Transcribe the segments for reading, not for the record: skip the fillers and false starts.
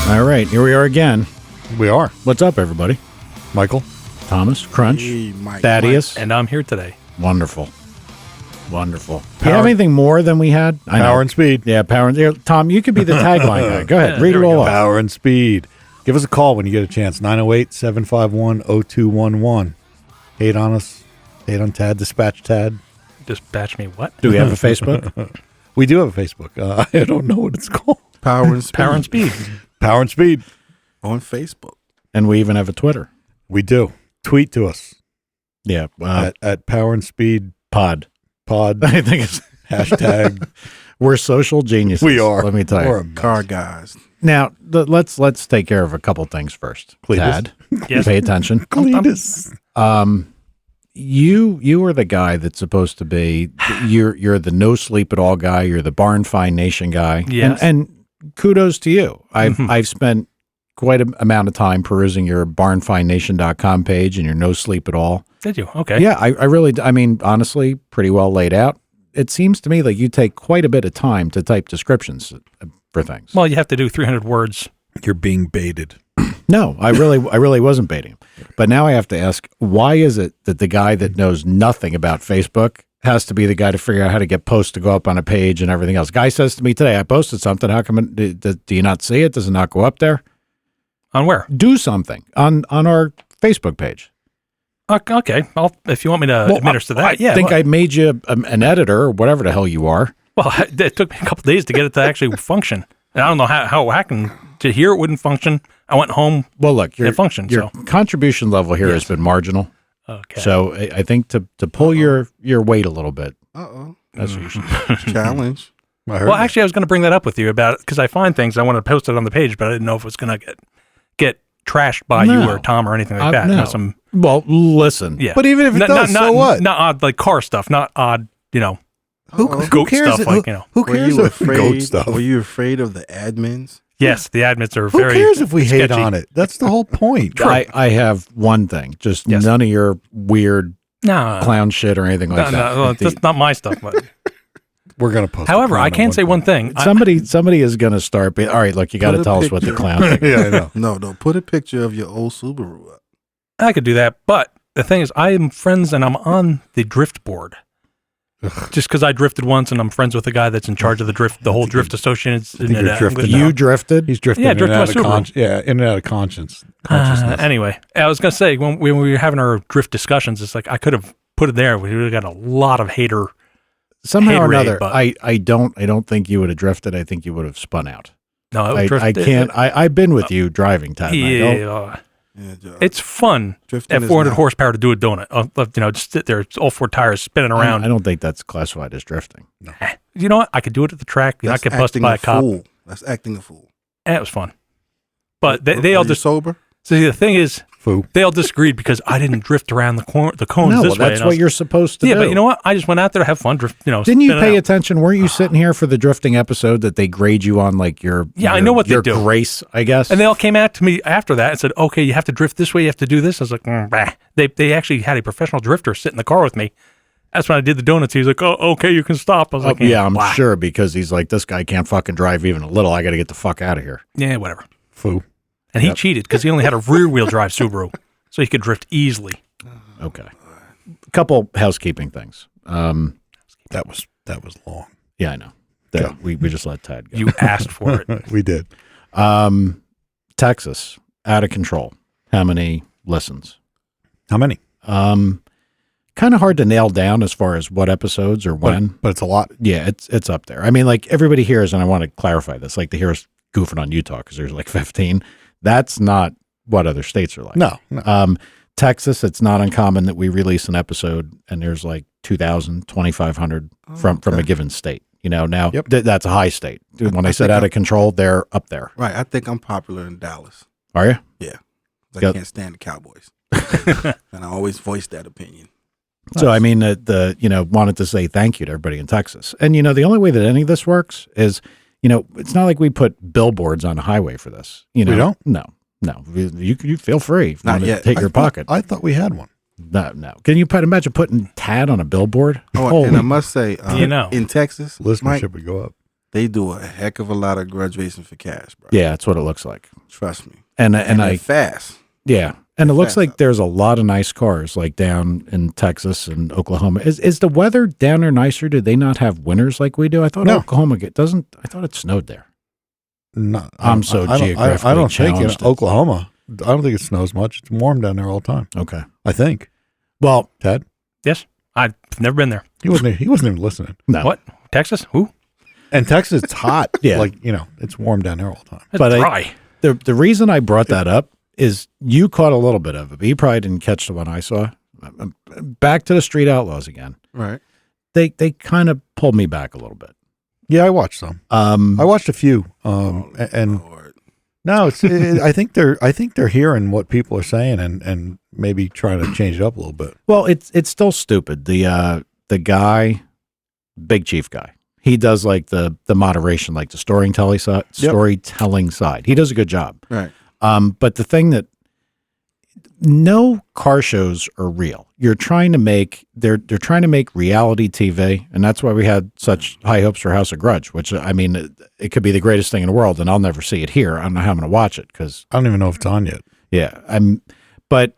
All right, here we are again. We are. What's up, everybody? Michael. Thomas, Crunch, Hey, Mike, Thaddeus. And I'm here today. Wonderful. Wonderful. Do you have anything more than we had? Power and speed. Yeah, power and... Here, Tom, you could be the tagline guy. Go ahead, read it all off. Power and speed. Give us a call when you get a chance. 908-751-0211. Hate on us. Hate on Tad. Dispatch Tad. Dispatch me what? Do we have a Facebook? We do have a Facebook. I don't know what it's called. Power and Speed. Power and speed. Power and speed. On Facebook. And we even have a Twitter. We do. Tweet to us. Yeah. At Power and Speed Pod. I think it's... hashtag. We're social geniuses. We are. Let me tell We're you. a mess. Car guys. Now, let's take care of a couple things first. Cletus. Tad, Yes. pay attention. Cletus. You are the guy that's supposed to be. You're the no sleep at all guy. You're the Barn Find Nation guy. Yes. And kudos to you. I've spent quite an amount of time perusing your barnfinddnation.com page and your no sleep at all. Did you? Okay. Yeah, I really. I mean, honestly, pretty well laid out. It seems to me like you take quite a bit of time to type descriptions for things. Well, you have to do 300 words. You're being baited. No, I really wasn't baiting him. But now I have to ask, why is it that the guy that knows nothing about Facebook has to be the guy to figure out how to get posts to go up on a page and everything else? Guy says to me today, I posted something. How come do you not see it? Does it not go up there? On where? Do something on our Facebook page. Okay. Well, if you want me to administer that, I think I made you an editor or whatever the hell you are. Well, it took me a couple days to get it to actually function. And I don't know how I can to hear it wouldn't function. I went home. Well, look, it functioned. Your contribution level here has been marginal. Okay. So I think to pull your weight a little bit. That's what you should challenge. Well, actually, I was going to bring that up with you about it because I find things I want to post it on the page, but I didn't know if it was going to get trashed by you or Tom or anything like that. No. Well, listen. Yeah. But even if it does, so what? Not odd like car stuff, not odd, Who goat cares? stuff like, Who cares if goat stuff? Were you afraid of the admins? Yes, the admins are Who very cares if we hate sketchy. on it? That's the whole point. I have one thing. Just none of your weird No, clown shit or anything like that. No, that's not my stuff. But We're going to post. however, I can say one thing. Somebody is going to start being, all right, look, you got to Put a tell us what the picture. clown thing is. Yeah, I know. No, put a picture of your old Subaru up. I could do that, but the thing is, I am friends and I'm on the drift board. Just because I drifted once and I'm friends with the guy that's in charge of the whole drift association. you're drifting. You drifted? He's drifting Yeah, in, drifted and out my of Subaru. in and out of consciousness. Anyway, I was going to say, when we were having our drift discussions, it's like I could have put it there. We would have got a lot of hater. Somehow or Haterade, another, but- I don't think you would have drifted. I think you would have spun out. No, I can't. I've been with you driving, Tad. It's fun Drifting at is 400 not- horsepower to do a donut. Just sit there, it's all four tires spinning around. I don't think that's classified as drifting. You know what? I could do it at the track. Not That's get busted acting by a cop. fool. That's acting a fool. And it was fun. But they all Are you just sober. see the thing is Foo. they all disagreed because I didn't drift around the cones No, this way. that's and I what was- you're supposed to do. Yeah, but you know what? I just went out there to have fun. Didn't Didn't you spin it pay out. attention? Weren't you sitting here for the drifting episode that they grade you on, like your I know what they your do. grace, I guess. And they all came out to me after that and said, "Okay, you have to drift this way. You have to do this." I was like, bah. They actually had a professional drifter sit in the car with me. That's when I did the donuts. He was like, "Oh, okay, you can stop." I was like, yeah, I'm blah. sure because he's like, this guy can't fucking drive even a little. I got to get the fuck out of here. Yeah, whatever." Foo. And he cheated because he only had a rear-wheel drive Subaru, so he could drift easily. Okay. A couple housekeeping things. That was long. Yeah, I know. We just let Tad go. You asked for it. We did. Texas, out of control. How many listens? How many? Kind of hard to nail down as far as what episodes or when. But it's a lot. Yeah, it's up there. I mean, like everybody hears, and I want to clarify this, like they hear us goofing on Utah because there's like 15. That's not what other states are like. No. Texas, it's not uncommon that we release an episode and there's like 2,000, 2,500 from a given state. You know, now that's a high state. When I said out of control, they're up there. Right. I think I'm popular in Dallas. Are you? Yeah. 'Cause I can't stand the Cowboys. And I always voice that opinion. So, I mean, wanted to say thank you to everybody in Texas. And, the only way that any of this works is, it's not like we put billboards on a highway for this. We don't? No. You feel free. If you Not want to yet. take your pocket. I thought we had one. No. Can you imagine putting Tad on a billboard? Oh, Holy- and I must say, in Texas, Listenership Mike, would go up. They do a heck of a lot of grudge racing for cash, bro. Yeah, that's what it looks like. Trust me. And they're I fast. yeah, and it looks fast like up. there's a lot of nice cars like down in Texas and Oklahoma. Is the weather down there nicer? Do they not have winters like we do? I thought No. Oklahoma doesn't. I thought it snowed there. No, I'm so geographically I don't think in challenged. Oklahoma. I don't think it snows much. It's warm down there all the time. Okay. I think. Well, Ted, Yes, I've never been there. he wasn't even listening. no. What? Texas? Who? And Texas, it's hot. Yeah. Like, it's warm down there all the time. That's But dry. The reason I brought that up is you caught a little bit of it, but you probably didn't catch the one I saw. Back to the Street Outlaws again. Right. They kind of pulled me back a little bit. Yeah, I watched some. I watched a few. And Lord. no, I think they're hearing what people are saying and maybe trying to change it up a little bit. Well, it's still stupid. The guy, Big Chief guy, he does like the moderation, like the storytelling side. He does a good job. Right. But the thing that no car shows are real. They're trying to make reality TV, and that's why we had such high hopes for House of Grudge. Which I mean, it could be the greatest thing in the world, and I'll never see it here. I don't know how I'm going to watch it because I don't even know if it's on yet. yeah, but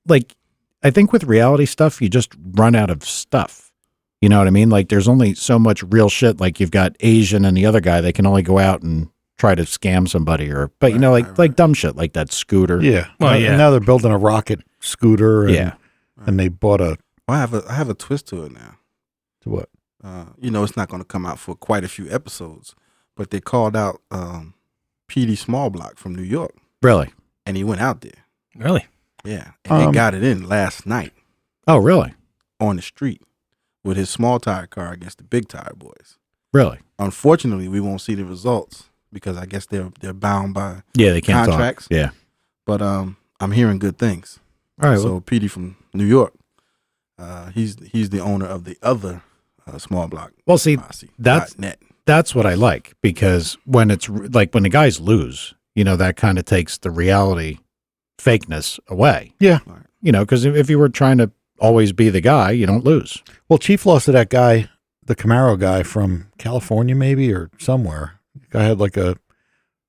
like I think with reality stuff, you just run out of stuff. You know what I mean? Like there's only so much real shit. Like you've got Asian and the other guy, they can only go out and try to scam somebody but like dumb shit like that scooter. Yeah. Well, yeah. And now they're building a rocket scooter. And, Yeah. And they bought a Well, I have a twist to it now. to what? It's not going to come out for quite a few episodes, but they called out P.D. Smallblock from New York, Really? and he went out there. Really? Yeah, and they got it in last night Oh, really? on the street with his small tire car against the big tire boys. Really? Unfortunately, we won't see the results because I guess they're bound by. Yeah, they can't Contracts? talk. Yeah. But I'm hearing good things. All right. So P.D. from New York, he's the owner of the other small block. Well, see, posse, that's- .net. that's what I like because when it's like when the guys lose, that kind of takes the reality fakeness away. Yeah. Because if you were trying to always be the guy, you don't lose. Well, Chief lost to that guy, the Camaro guy from California, maybe, or somewhere. The guy had like a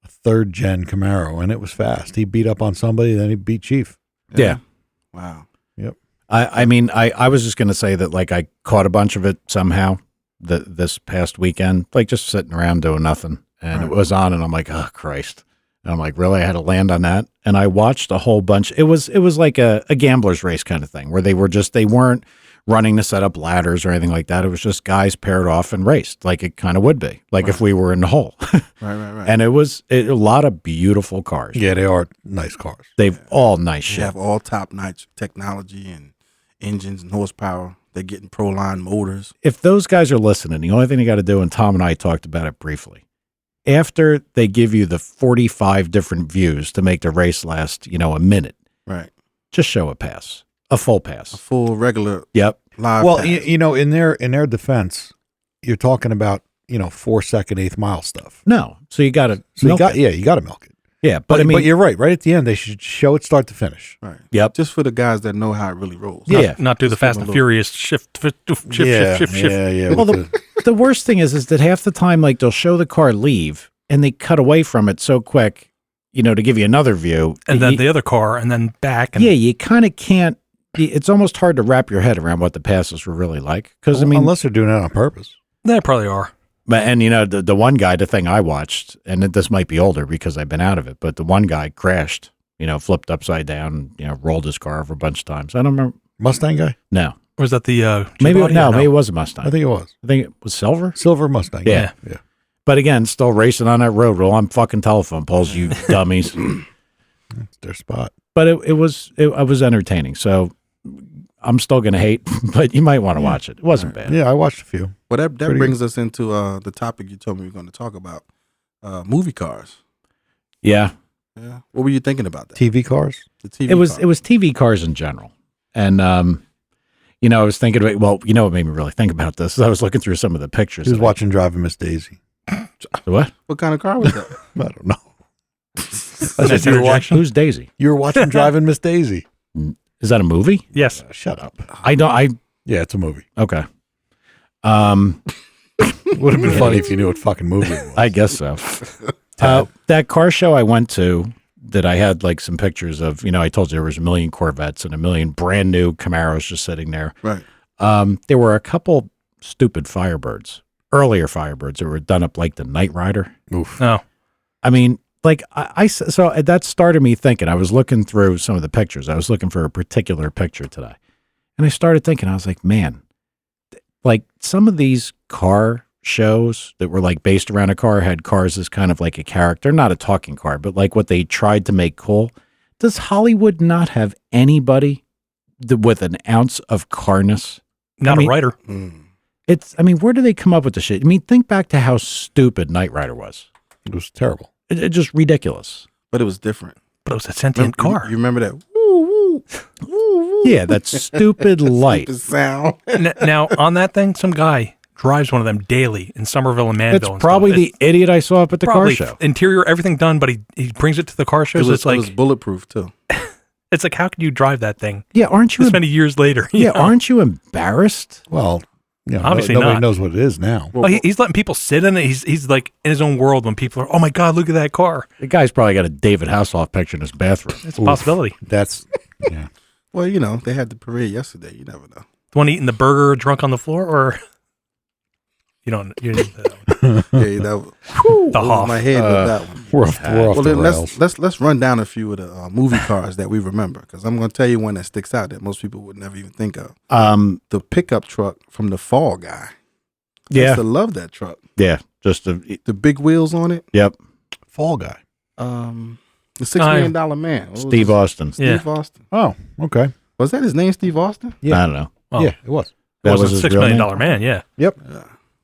third gen Camaro, and it was fast. He beat up on somebody, then he beat Chief. Yeah. Wow. Yep. I mean, I was just going to say that like I caught a bunch of it somehow this past weekend, like just sitting around doing nothing. And it was on and I'm like, oh, Christ. And I'm like, really? I had to land on that. And I watched a whole bunch. It was like a gambler's race kind of thing where they weren't running to set up ladders or anything like that. It was just guys paired off and raced like it kind of would be, like if we were in the hole. Right. And it was a lot of beautiful cars. Yeah, they are nice cars. They've all nice They shit. have all top-notch technology and engines and horsepower. They're getting Proline motors. If those guys are listening, the only thing you got to do, and Tom and I talked about it briefly, after they give you the 45 different views to make the race last, a minute, Right. just show a pass, a full A pass. full regular Yep. live Well, pass. in their defense, you're talking about 4-second, 1/8 mile stuff. No. So you got to, So you got to milk it. yeah. But I mean, but you're right. Right at the end, they should show it start to finish. Right. yep. Just for the guys that know how it really rolls. Yeah. Not do the Just Fast give and them a Furious shift. Yeah. Well, with the worst thing is that half the time, like they'll show the car leave and they cut away from it so quick, to give you another view. And then you, the other car, and then back. And yeah, you kind of can't. It's almost hard to wrap your head around what the passes were really like. Because I mean, unless they're doing it on purpose. They probably are. but and the one guy, the thing I watched, and this might be older because I've been out of it, but the one guy crashed, flipped upside down, rolled his car over a bunch of times. I don't remember. Mustang guy? No, Was that the maybe Chevrolet or no, maybe it was a Mustang. I think it was. I think it was silver. Silver Mustang. Yeah. Yeah. But again, still racing on that road. Well, I'm fucking telephone poles, you dummies. That's their spot. But it was entertaining. So I'm still gonna hate, but you might want to watch it. It wasn't bad. Yeah, I watched a few. Well, that Pretty brings us into the topic you told me we were going to talk about, movie cars. Yeah. Yeah. What were you thinking about that? TV cars? The TV It was cars. TV cars in general. And I was thinking about, well, what made me really think about this is I was looking through some of the pictures. He was that I- watching Driving Miss Daisy. What? What kind of car was that? I don't know. Nice That's what you were interjection. watching. Who's Daisy? You were watching Driving Miss Daisy. Is that a movie? Yes. Shut up. I don't. Yeah, it's a movie. Okay. Would have been funny if you knew what fucking movie it was. I guess so. That car show I went to that I had like some pictures of, I told you there was 1 million Corvettes and 1 million brand new Camaros just sitting there. Right. There were a couple stupid Firebirds, earlier Firebirds that were done up like the Knight Rider. Oof. No. I mean, like so that started me thinking. I was looking through some of the pictures. I was looking for a particular picture today. And I started thinking, I was like, man, like some of these car shows that were like based around a car had cars as kind of like a character, not a talking car, but like what they tried to make cool. Does Hollywood not have anybody with an ounce of carness? Not a writer. Where do they come up with the shit? I mean, think back to how stupid Knight Rider was. It was terrible. It's just ridiculous. But it was different. But it was a sentient car. You remember that? Woo, woo, woo, woo. Yeah, that stupid light. Stupid sound. Now, on that thing, some guy drives one of them daily in Somerville and Manville. It's and probably stuff. the idiot I saw up at the car Probably show. interior, everything done, but he brings it to the car shows. It was bulletproof too. It's like, how can you drive that thing Yeah, aren't you? this many years later? Yeah, aren't you embarrassed? Well, Obviously nobody not. knows what it is now. Well, he's letting people sit in it. He's like in his own world when people are, oh my God, look at that car. The guy's probably got a David Hasselhoff picture in his bathroom. It's a possibility. That's, yeah. Well, they had the parade yesterday. You never know. The one eating the burger drunk on the floor, or you don't. Yeah, that was Hoff. my head with that one. We're off Well, the then rails. let's run down a few of the movie cars that we remember, because I'm going to tell you one that sticks out that most people would never even think of. The pickup truck from the Fall Guy. I used to love that truck. Yeah, just The big wheels on it. yep. Fall Guy. The $6 million man. What was Steve his- Austin. Yeah. Steve Austin. Oh, okay. Was that his name, Steve Austin? Yeah. I don't know. Oh, Yeah, it was. That was his a $6 real million name? man. Yeah. Yep.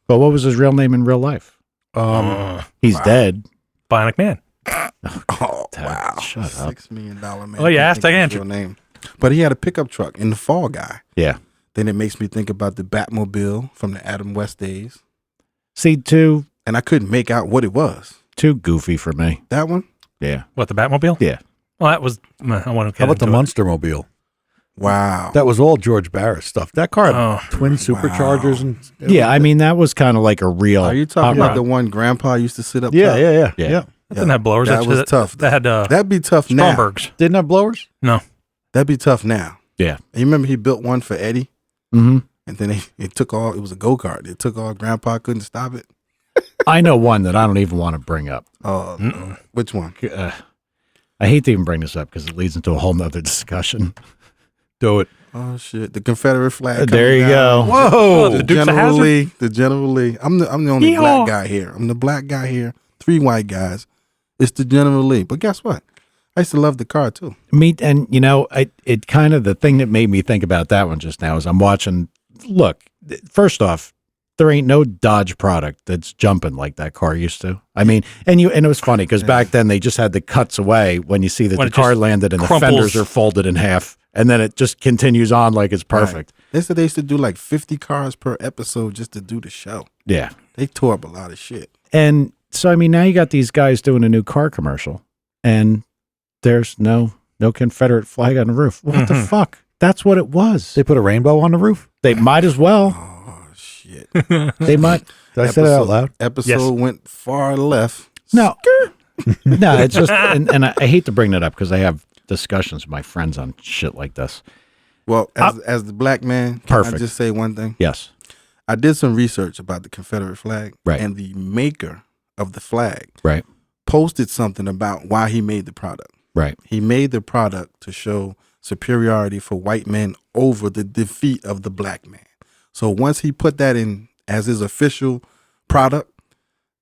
But what was his real name in real life? He's dead. Bionic Man. Oh, wow. Shut up. $6 million man. Oh, you Can't asked, think I of his answered. real name. But he had a pickup truck in the Fall Guy. Yeah. Then it makes me think about the Batmobile from the Adam West days. See, too And I couldn't make out what it was. goofy for me. That one? Yeah. What, the Batmobile? Yeah. Well, that was. I want to. How about the Monster Mobile? Wow. That was all George Barris stuff. That car had Oh. twin superchargers and Yeah, I mean, that was kind of like a real. Are you talking hot about rod. the one Grandpa used to sit up yeah, top? yeah, yeah, Yeah. yeah. That didn't have blowers. That was tough. That had That'd be tough now. Strombergs. Didn't have blowers? No. That'd be tough now. Yeah. And you remember he built one for Eddie? Mm-hmm. And then it took all, it was a go-kart. It took all, Grandpa couldn't stop it. I know one that I don't even want to bring up. Which one? I hate to even bring this up because it leads into a whole nother discussion. Do it. Oh, shit. The Confederate flag. There coming you down. go. Oh, the The Dukes of General Hazzard? Lee. The General Lee. I'm the only Yeehaw. black guy here. I'm the black guy here. 3 white guys. It's the General Lee. But guess what? I used to love the car too. And it kind of, the thing that made me think about that one just now is I'm watching. Look, first off, there ain't no Dodge product that's jumping like that car used to. I mean, and it was funny because back then they just had the cuts away when you see that When the it car just landed and crumples. the fenders are folded in half, and then it just continues on like it's perfect. Right. They said they used to do like 50 cars per episode just to do the show. Yeah. They tore up a lot of shit. And so, I mean, now you got these guys doing a new car commercial, and there's no Confederate flag on the roof. What the fuck? That's what it was. They put a rainbow on the roof? They might as well. Oh, shit. They might. Did I say that out loud? Episode Yes. went far left. No. No, it's just, and I hate to bring that up because I have discussions with my friends on shit like this. Well, as the black man, can Perfect. I just say one thing? Yes. I did some research about the Confederate flag. Right. And the maker of the flag Right. posted something about why he made the product. Right. He made the product to show superiority for white men over the defeat of the black man. So once he put that in as his official product,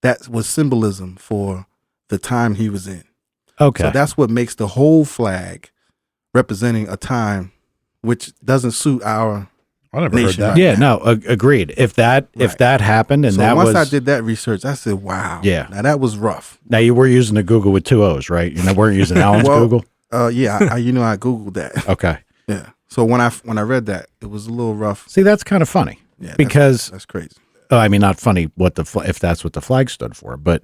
that was symbolism for the time he was in. Okay. So that's what makes the whole flag representing a time which doesn't suit our I never heard nation. that. yeah. No. Agreed. If that happened, and so that once was I did that research, I said, "Wow, Yeah. now that was rough." now you were using the Google with 2 O's, right? You weren't using Alan's Well, Google. Yeah, I googled that. Okay. Yeah, so when I read that, it was a little rough. See, that's kind of funny. Yeah, because that's crazy. I mean, not funny what if that's what the flag stood for, but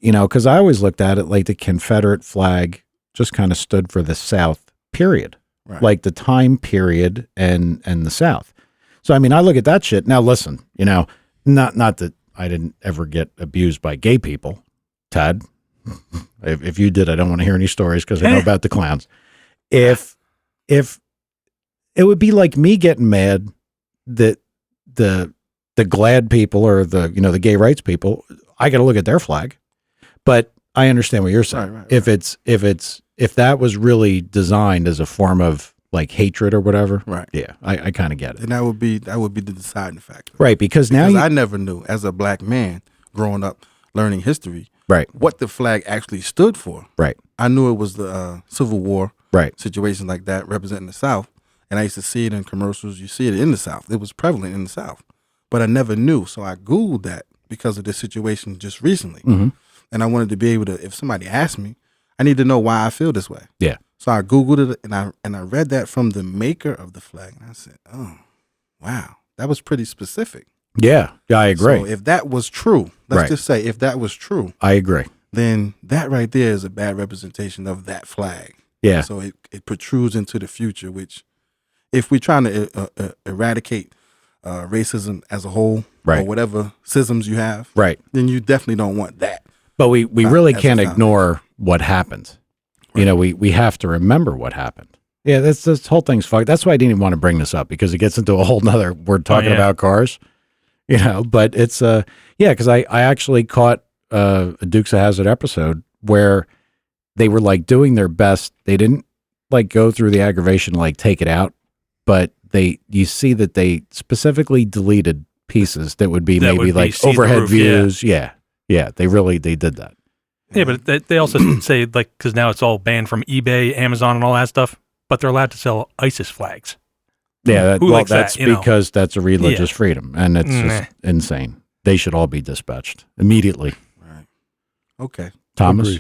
because I always looked at it like the Confederate flag just kind of stood for the South, period. Right. Like the time period and the South. So I mean, I look at that shit now. Listen, not that I didn't ever get abused by gay people. Tad, if you did, I don't want to hear any stories because I know about the clowns. If it would be like me getting mad that the GLAAD people or the gay rights people, I got to look at their flag. But I understand what you're saying. Right. If that was really designed as a form of like hatred or whatever, Right. Yeah, I kind of get it. And that would be the deciding factor. Right, because now I never knew as a black man growing up learning history, right, what the flag actually stood for. right, I knew it was the Civil War, right, situations like that representing the South, and I used to see it in commercials. You see it in the South. It was prevalent in the South, but I never knew. So I Googled that because of this situation just recently, and I wanted to be able to, if somebody asked me, I need to know why I feel this way. yeah, So I Googled it and I read that from the maker of the flag, and I said, "Oh, wow, that was pretty specific." yeah, I agree. So if that was true, let's just say if that was true, I agree. then that right there is a bad representation of that flag. Yeah, So it protrudes into the future, which if we're trying to eradicate racism as a whole, Right. or whatever schisms you have, right. then you definitely don't want that. But we really as a can't foundation. ignore what happened. You know, we have to remember what happened. Yeah, this whole thing's fucked. That's why I didn't even want to bring this up because it gets into a whole nother. We're talking about cars, But it's because I actually caught a Dukes of Hazzard episode where they were like doing their best. They didn't like go through the aggravation, like take it out, but you see that they specifically deleted pieces that would be maybe like overhead views. Yeah, they did that. Yeah, but they also say, like, because now it's all banned from eBay, Amazon, and all that stuff, but they're allowed to sell ISIS flags. Yeah, that's that, because that's a religious freedom, and it's just insane. They should all be dispatched immediately. Right. Okay. Thomas?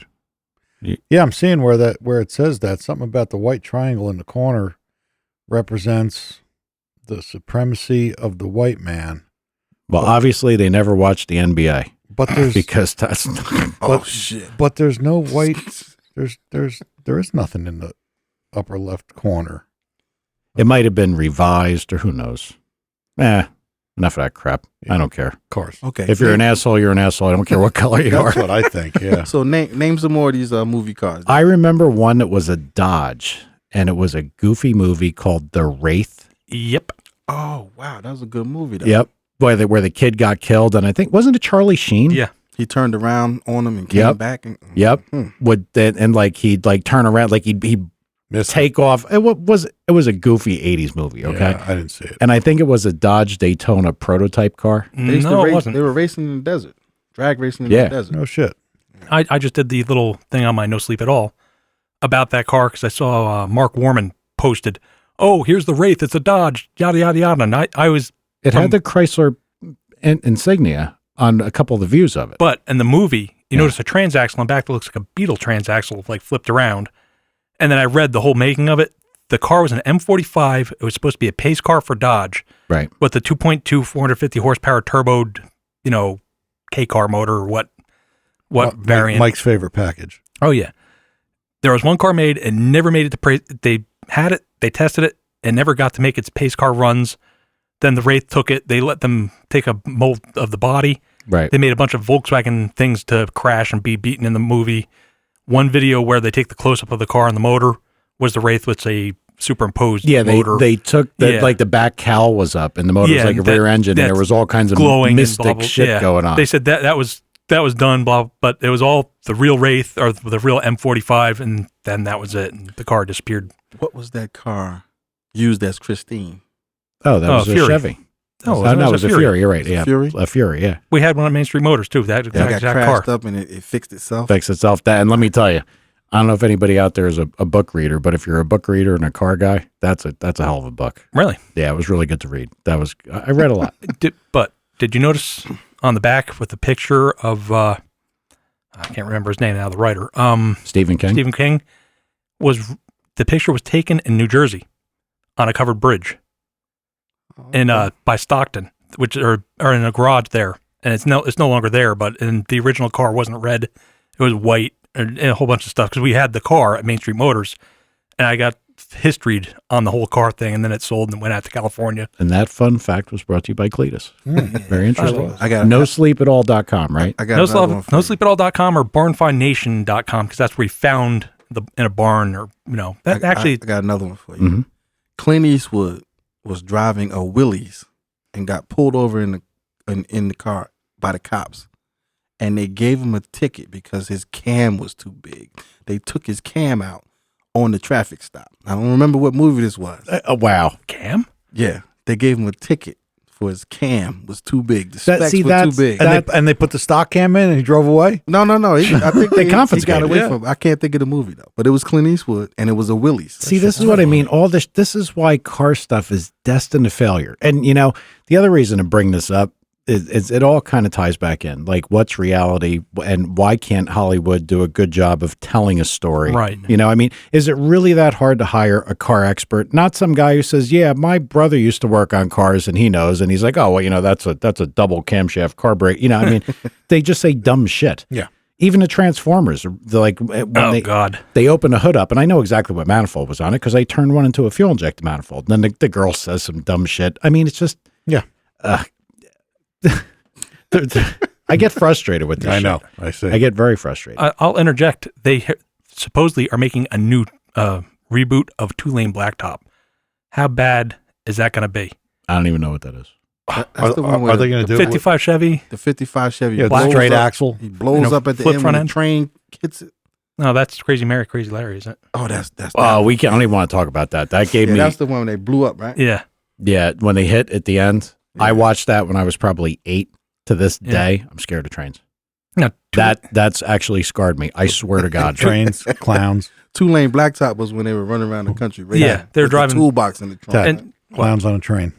Yeah, I'm seeing where it says that. Something about the white triangle in the corner represents the supremacy of the white man. Well, obviously they never watched the NBA. But there's because that's shit. But there's no white. There is nothing in the upper left corner. It might have been revised, or who knows? Enough of that crap. Yeah. I don't care. Of course. Okay. If you're an asshole, you're an asshole. I don't care what color you are. That's what I think. Yeah. So name some more of these movie cars. I remember one that was a Dodge, and it was a goofy movie called The Wraith. Yep. Oh wow, that was a good movie. Though. Yep. Where the kid got killed, and I think wasn't it Charlie Sheen? Yeah. He turned around on him and came back. And, Would that and like he'd like turn around, like he'd take off. It was a goofy 80s movie. Okay, Yeah, I didn't see it. And I think it was a Dodge Daytona prototype car. They used to No, it race, wasn't. They were racing in the desert, drag racing in the desert. No shit. I just did the little thing on my No Sleep at All about that car because I saw Mark Warman posted, "Oh, here's the Wraith. It's a Dodge. Yada yada yada." And I was It had the Chrysler insignia on a couple of the views of it. But in the movie, you notice a transaxle in the back that looks like a Beetle transaxle, like flipped around. And then I read the whole making of it. The car was an M45. It was supposed to be a pace car for Dodge. Right. With the 2.2 450 horsepower turboed, K car motor or what variant. Mike's favorite package. Oh yeah. There was one car made and never made it to they had it, they tested it, and never got to make its pace car runs. Then the Wraith took it. They let them take a mold of the body. Right. They made a bunch of Volkswagen things to crash and be beaten in the movie. One video where they take the close-up of the car and the motor was the Wraith with a superimposed motor. They took like the back cowl was up and the motor was like a rear engine, and there was all kinds of glowing mystic shit going on. They said that was done, but it was all the real Wraith or the real M45, and then that was it, and the car disappeared. What was that car used as Christine? Oh, that was a Fury. Chevy. No, it was a Fury. You're right. Yeah, Fury? a Fury. Yeah, We had one at Main Street Motors too. That It got exact crashed car. up and it fixed itself. fix itself. And let me tell you, I don't know if anybody out there is a book reader, but if you're a book reader and a car guy, that's a hell of a book. Really? Yeah, it was really good to read. I read a lot. Did you notice on the back with the picture of I can't remember his name now, the writer, Stephen King. Stephen King, the picture was taken in New Jersey on a covered bridge in by Stockton, which are in a garage there, and it's no longer there. But in the original car wasn't red; it was white, and a whole bunch of stuff because we had the car at Main Street Motors, and I got historied on the whole car thing, and then it sold and went out to California. And that fun fact was brought to you by Cletus. Very interesting. I got NoSleepAtall.com, right? I got another one for you. NoSleepAtall.com or barnfindnation.com, because that's where we found in a barn, or I got another one for you. Mhm. Clint Eastwood was driving a Willys and got pulled over in the car by the cops, and they gave him a ticket because his cam was too big. They took his cam out on the traffic stop. I don't remember what movie this was. Wow. Cam. Yeah, they gave him a ticket for his cam was too big. The That- specs see, were that's- too big. And they put the stock cam in and he drove away? No. I think They he confiscated got away it. from. I can't think of the movie though, but it was Clint Eastwood and it was a Willys. See, this is what I mean. All this is why car stuff is destined to failure. And the other reason to bring this up is it all kind of ties back in. Like, what's reality, and why can't Hollywood do a good job of telling a story? Right. I mean, is it really that hard to hire a car expert? Not some guy who says, "Yeah, my brother used to work on cars and he knows," and he's like, "Oh, well, that's a double camshaft car brake." I mean, they just say dumb shit. Yeah. Even the Transformers, they're like, when God. they open the hood up, and I know exactly what manifold was on it because they turned one into a fuel injected manifold. And then the girl says some dumb shit. I mean, it's just, Yeah. I get frustrated with this. I know. shit. I see. I get very frustrated. I'll interject. They supposedly are making a new reboot of Two Lane Blacktop. How bad is that going to be? I don't even know what that is. That's the one where Are they going to do it? 55 Chevy. the 55 Chevy Yeah, blows straight up. axle. He blows up at the flip end front when end? the train hits it. No, that's Crazy Mary, Crazy Larry, isn't it? Oh, that's Oh, I don't even want to talk about that. That gave yeah, me, that's the one when they blew up, right? Yeah. when they hit at the end. Yeah. I watched that when I was probably 8. To this Yeah. day, I'm scared of trains. No, That's actually scarred me. I swear to God. Trains, clowns, Two Lane Blacktop was when they were running around the country. Right? Yeah, they're With driving- the toolbox in the trunk. Ted. And clowns on a train.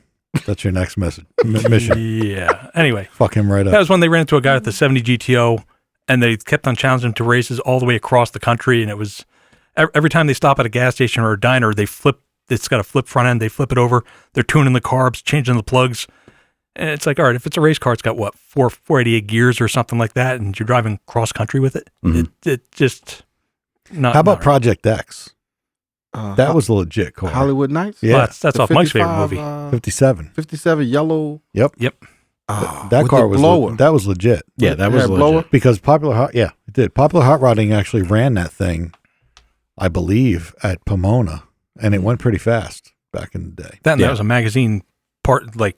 That's your next mission. yeah. Anyway, Fuck him right that up. was when they ran into a guy with the 70 GTO, and they kept on challenging him to races all the way across the country. And it was every time they stop at a gas station or a diner, they flip. It's got a flip front end. They flip it over. They're tuning the carbs, changing the plugs. And it's like, all right, if it's a race car, it's got what, 488 gears or something like that, and you're driving cross country with it. Mhm. It just not. How about not right. Project X? That was a legit car. Hollywood Nights. Yeah. Well, that's The off Mike's favorite 55, movie. 57. 57 yellow. Yep. Oh, That with car the was blower. that was legit. Yeah, that was Yeah, legit. blower. Because it did. Popular Hot Rodding actually ran that thing, I believe, at Pomona, and it went pretty fast back in the day. That Yeah. was a magazine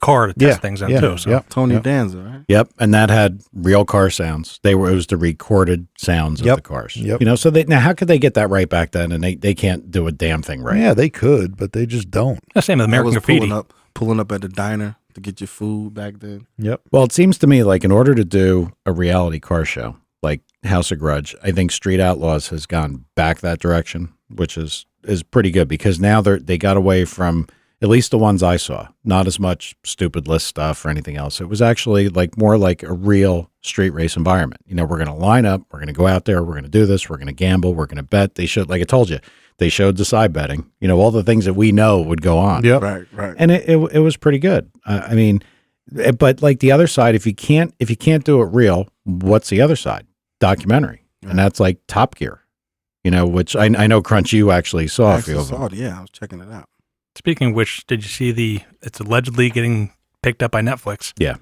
car to test things in too. So Yep. Tony Yep. Danza, right? Yep, and that had real car sounds. It was the recorded sounds of Yep. the cars. Yep. So now how could they get that right back then, and they can't do a damn thing right? Yeah, they could, but they just don't. the same with I American was Graffiti. pulling up at the diner to get your food back then. Yep. Well, it seems to me like in order to do a reality car show like House of Grudge, I think Street Outlaws has gone back that direction, which is pretty good because now they got away from, at least the ones I saw, not as much stupid list stuff or anything else. It was actually more like a real street race environment. We're going to line up, we're going to go out there, we're going to do this, we're going to gamble, we're going to bet. They showed, like I told you, they showed the side betting, all the things that we know would go on. Yep. Right. And it was pretty good. I mean, but like the other side, if you can't do it real, what's the other side? Documentary. And that's like Top Gear, which I know Crunch, you actually saw I a few actually of them. saw it. Yeah, I was checking it out. Speaking of which, did you see it's allegedly getting picked up by Netflix? Yeah.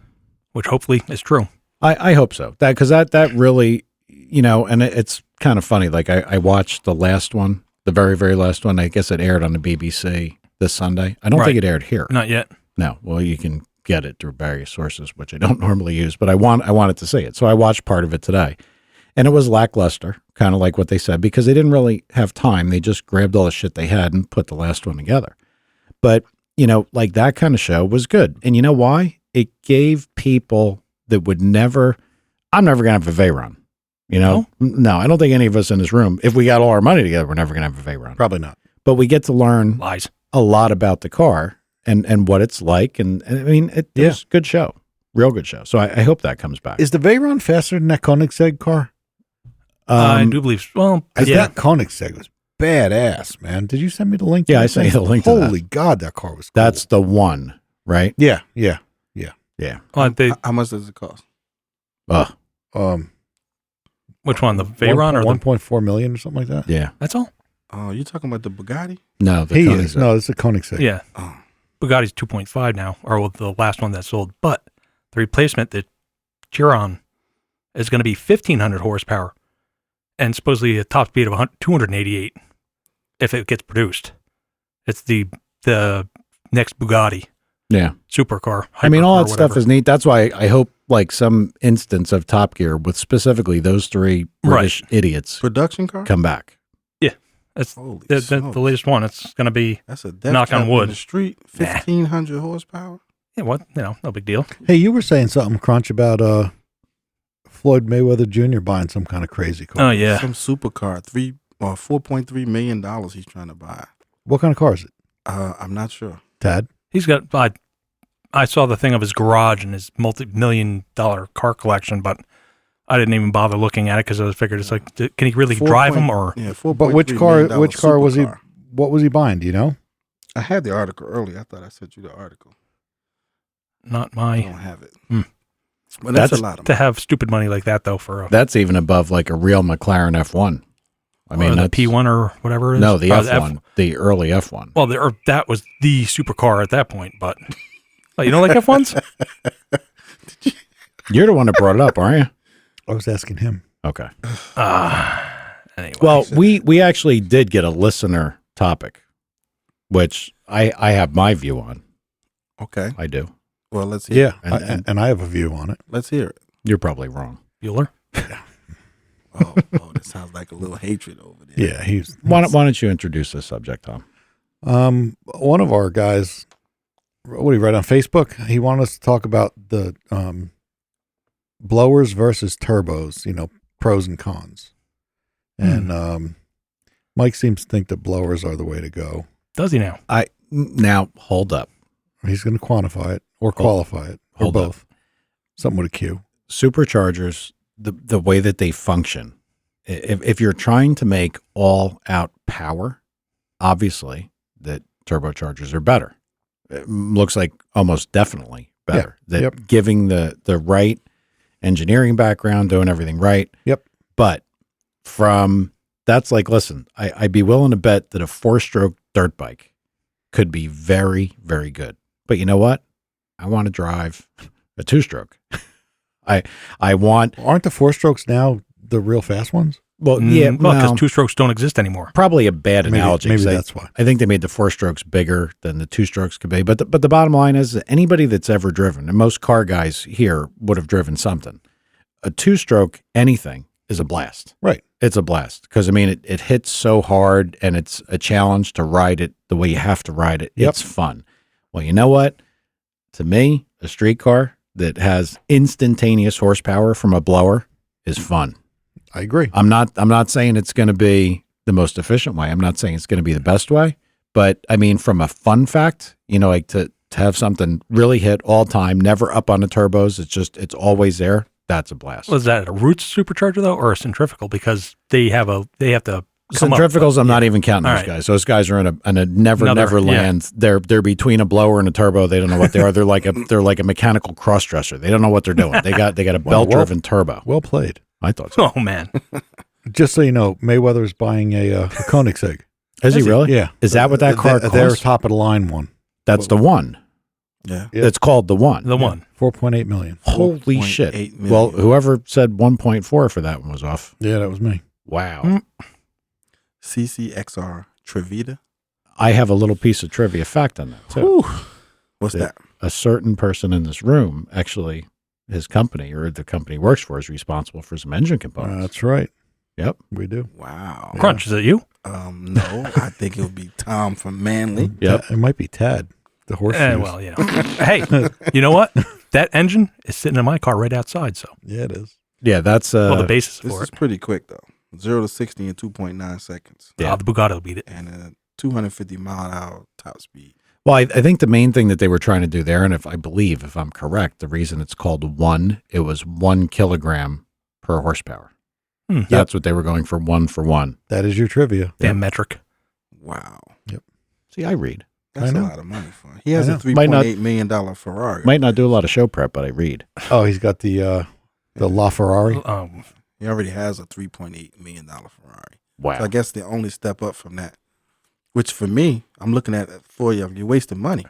Which hopefully is true. I hope so. Because that really, and it's kind of funny. Like I watched the last one, the very, very last one. I guess it aired on the BBC this Sunday. I don't Right. think it aired here. Not yet. No. Well, you can get it through various sources, which I don't normally use, but I wanted to see it. So I watched part of it today. And it was lackluster, kind of like what they said, because they didn't really have time. They just grabbed all the shit they had and put the last one together. But, like that kind of show was good. And you know why? It gave people that would never, I'm never going to have a Veyron. No, I don't think any of us in this room, if we got all our money together, we're never going to have a Veyron. Probably not. But we get to learn Lies. a lot about the car and what it's like. And I mean, it was a good show, real good show. So I hope that comes back. Is the Veyron faster than that Koenigsegg car? I do believe. Well, That Koenigsegg was badass, man. Did you send me the link? Yeah, I sent you the link to that. Holy God, that car was cool. That's the one, right? Yeah. Yeah. Well, How much does it cost? Um, which one? The Veyron or the? 1.4 million or something like that. Yeah. That's all. Oh, you talking about the Bugatti? No, the He Koenigsegg. is. No, it's a Koenigsegg. Yeah. Oh, Bugatti's 2.5 now, or the last one that sold. But the replacement, the Chiron, is going to be 1,500 horsepower and supposedly a top speed of 288 if it gets produced. It's the next Bugatti Yeah. supercar. I mean, all hypercar, that stuff whatever. is neat. That's why I hope like some instance of Top Gear with specifically those three British idiots production car? come back. That's Holy the smokes. latest one. It's going to be, That's a death knock on trap wood. in the street. 1,500 horsepower. yeah, what? No big deal. Hey, you were saying something, Crunch, about Floyd Mayweather Jr. buying some kind of crazy car. Oh, yeah. Some supercar, $4.3 million he's trying to buy. What kind of car is it? I'm not sure. Tad? He's got, I saw the thing of his garage and his multi-million-dollar car collection, but I didn't even bother looking at it because I figured it's like, can he really drive them or? Yeah, But which car? Which car was he? What was he buying? Do you know? I had the article earlier. I thought I sent you the article. Not I my, don't have it. Hmm. But that's That's a lot of to money. have stupid money like that though for a, That's even above like a real McLaren F1. I mean, or the that's P1 or whatever it is. no, the Or F1, the early F1. Well, that was the supercar at that point, but oh, you don't like F1s? You're the one that brought it up, aren't you? I was asking him. Okay. Anyway. Well, we actually did get a listener topic, which I have my view on. Okay. I do. Well, let's hear Yeah, it. And I have a view on it. Let's hear it. You're probably wrong. Bueller? Oh, that sounds like a little hatred over there. Yeah, he's Why don't you introduce this subject, Tom? one of our guys. What did he write on Facebook? He wanted us to talk about the blowers versus turbos. You know, pros and cons. And Mike seems to think that blowers are the way to go. Does he now? Now hold up. He's going to quantify it or qualify it or Hold up. both. Something with a Q. Superchargers, the way that they function, if you're trying to make all out power, obviously that turbochargers are better. It looks like almost definitely better. Yeah. That Yep. giving the right engineering background, doing everything right. Yep. But that's like, listen, I'd be willing to bet that a 4-stroke dirt bike could be very, very good. But you know what? I want to drive a 2-stroke. I want, Aren't the 4-strokes now the real fast ones? well, yeah, Well, because well, 2-strokes don't exist anymore. probably a bad Maybe, analogy. maybe 'cause that's why. I think they made the 4-strokes bigger than the 2-strokes could be. But the bottom line is that anybody that's ever driven, and most car guys here would have driven something, a 2-stroke anything is a blast. Right. It's a blast because, I mean, it hits so hard and it's a challenge to ride it the way you have to ride it. Yep. It's fun. Well, you know what? To me, a street car that has instantaneous horsepower from a blower is fun. I agree. I'm not saying it's going to be the most efficient way. I'm not saying it's going to be the best way, but I mean, from a fun fact, you know, like to have something really hit all time, never up on the turbos. It's always there. That's a blast. Was that a roots supercharger though, or a centrifugal? Because they have to come up. Centrifugals, I'm not even counting All those right. guys. Those guys are in a never Another- land. They're between a blower and a turbo. They don't know what they are. They're like a mechanical cross dresser. They don't know what they're doing. They got a belt driven turbo. Well played. I thought so. Oh man, Just so you know, Mayweather's buying a Koenigsegg. Is he really? Yeah. Is that what that car costs? Their top of the line one. That's the one. Yeah. Yeah. It's called the one. the one. 4.8 million. Holy 4.8 shit. million. Well, whoever said 1.4 for that one was off. Yeah, that was me. Wow. CCXR Trevita. I have a little piece of trivia fact on that, too. Whew. What's that? A certain person in this room, actually, his company or the company he works for is responsible for some engine components. That's right. Yep. We do. Wow. Crunch, is it you? No, I think it would be Tom from Manly. Yep. It might be Tad, the horseshoes. Well, you know. Hey, you know what? That engine is sitting in my car right outside. So, Yeah, it is. Yeah, that's well, the basis This for is it. pretty quick though. 0 to 60 in 2.9 seconds, Yeah. The Bugatti will beat it. and a 250 mile an hour top speed. well, I think the main thing that they were trying to do there, and if I'm correct, the reason it's called one, it was 1 kilogram per horsepower. That's what they were going for 1 for 1. That is your trivia. Damn metric. Wow, See, I read. that's I a know. lot of money for him. He has I a know. Might not- $3.8 million Ferrari. Might not do a lot of show prep, but I read. Oh, he's got the LaFerrari. He already has a $3.8 million Ferrari. Wow. So I guess the only step up from that, which for me, I'm looking at for you, you're wasting money.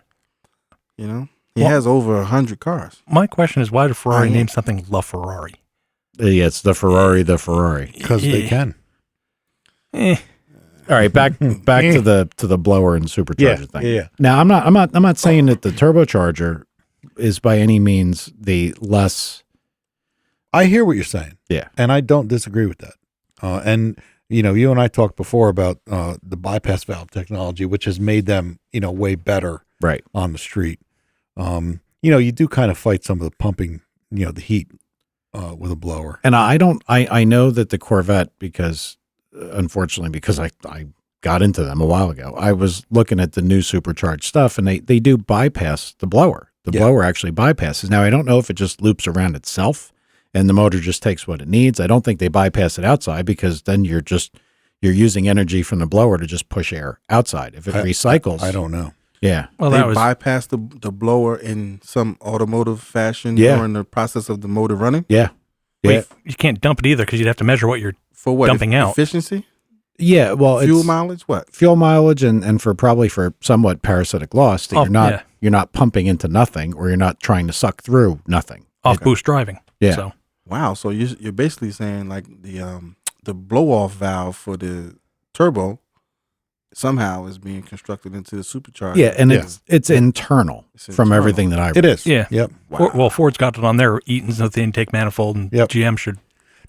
You know, he has over 100 cars. My question is, why did Ferrari I am. name something La Ferrari? Yeah, it's the Ferrari, Because they can. Eh. All right, back to the blower and supercharger thing. Yeah. Now, I'm not saying that the turbocharger is by any means the less. I hear what you're saying. Yeah. And I don't disagree with that. And, you and I talked before about the bypass valve technology, which has made them, way better Right. on the street. You do kind of fight some of the pumping, the heat with a blower. And I know that the Corvette, unfortunately, because I got into them a while ago, I was looking at the new supercharged stuff, and they do bypass the blower. The blower actually bypasses. Now, I don't know if it just loops around itself and the motor just takes what it needs. I don't think they bypass it outside, because then you're using energy from the blower to just push air outside. If it recycles. I don't know. Yeah. Well, They that was bypass the blower in some automotive fashion Yeah. during the process of the motor running. Yeah. Yeah. you can't dump it either because you'd have to measure what you're. For what? Dumping out. Efficiency? Yeah. Well, Fuel it's mileage? What? fuel mileage and probably for somewhat parasitic loss that you're not pumping into nothing, or you're not trying to suck through nothing. Off boost driving. Yeah. So Wow. So you're basically saying like the blow off valve for the turbo somehow is being constructed into the supercharger. Yeah, and it's internal It's from internal. everything that I read. It is. Yeah. Yep. Wow. Ford's got it on their Eaton's with the intake manifold, and Yep. GM should.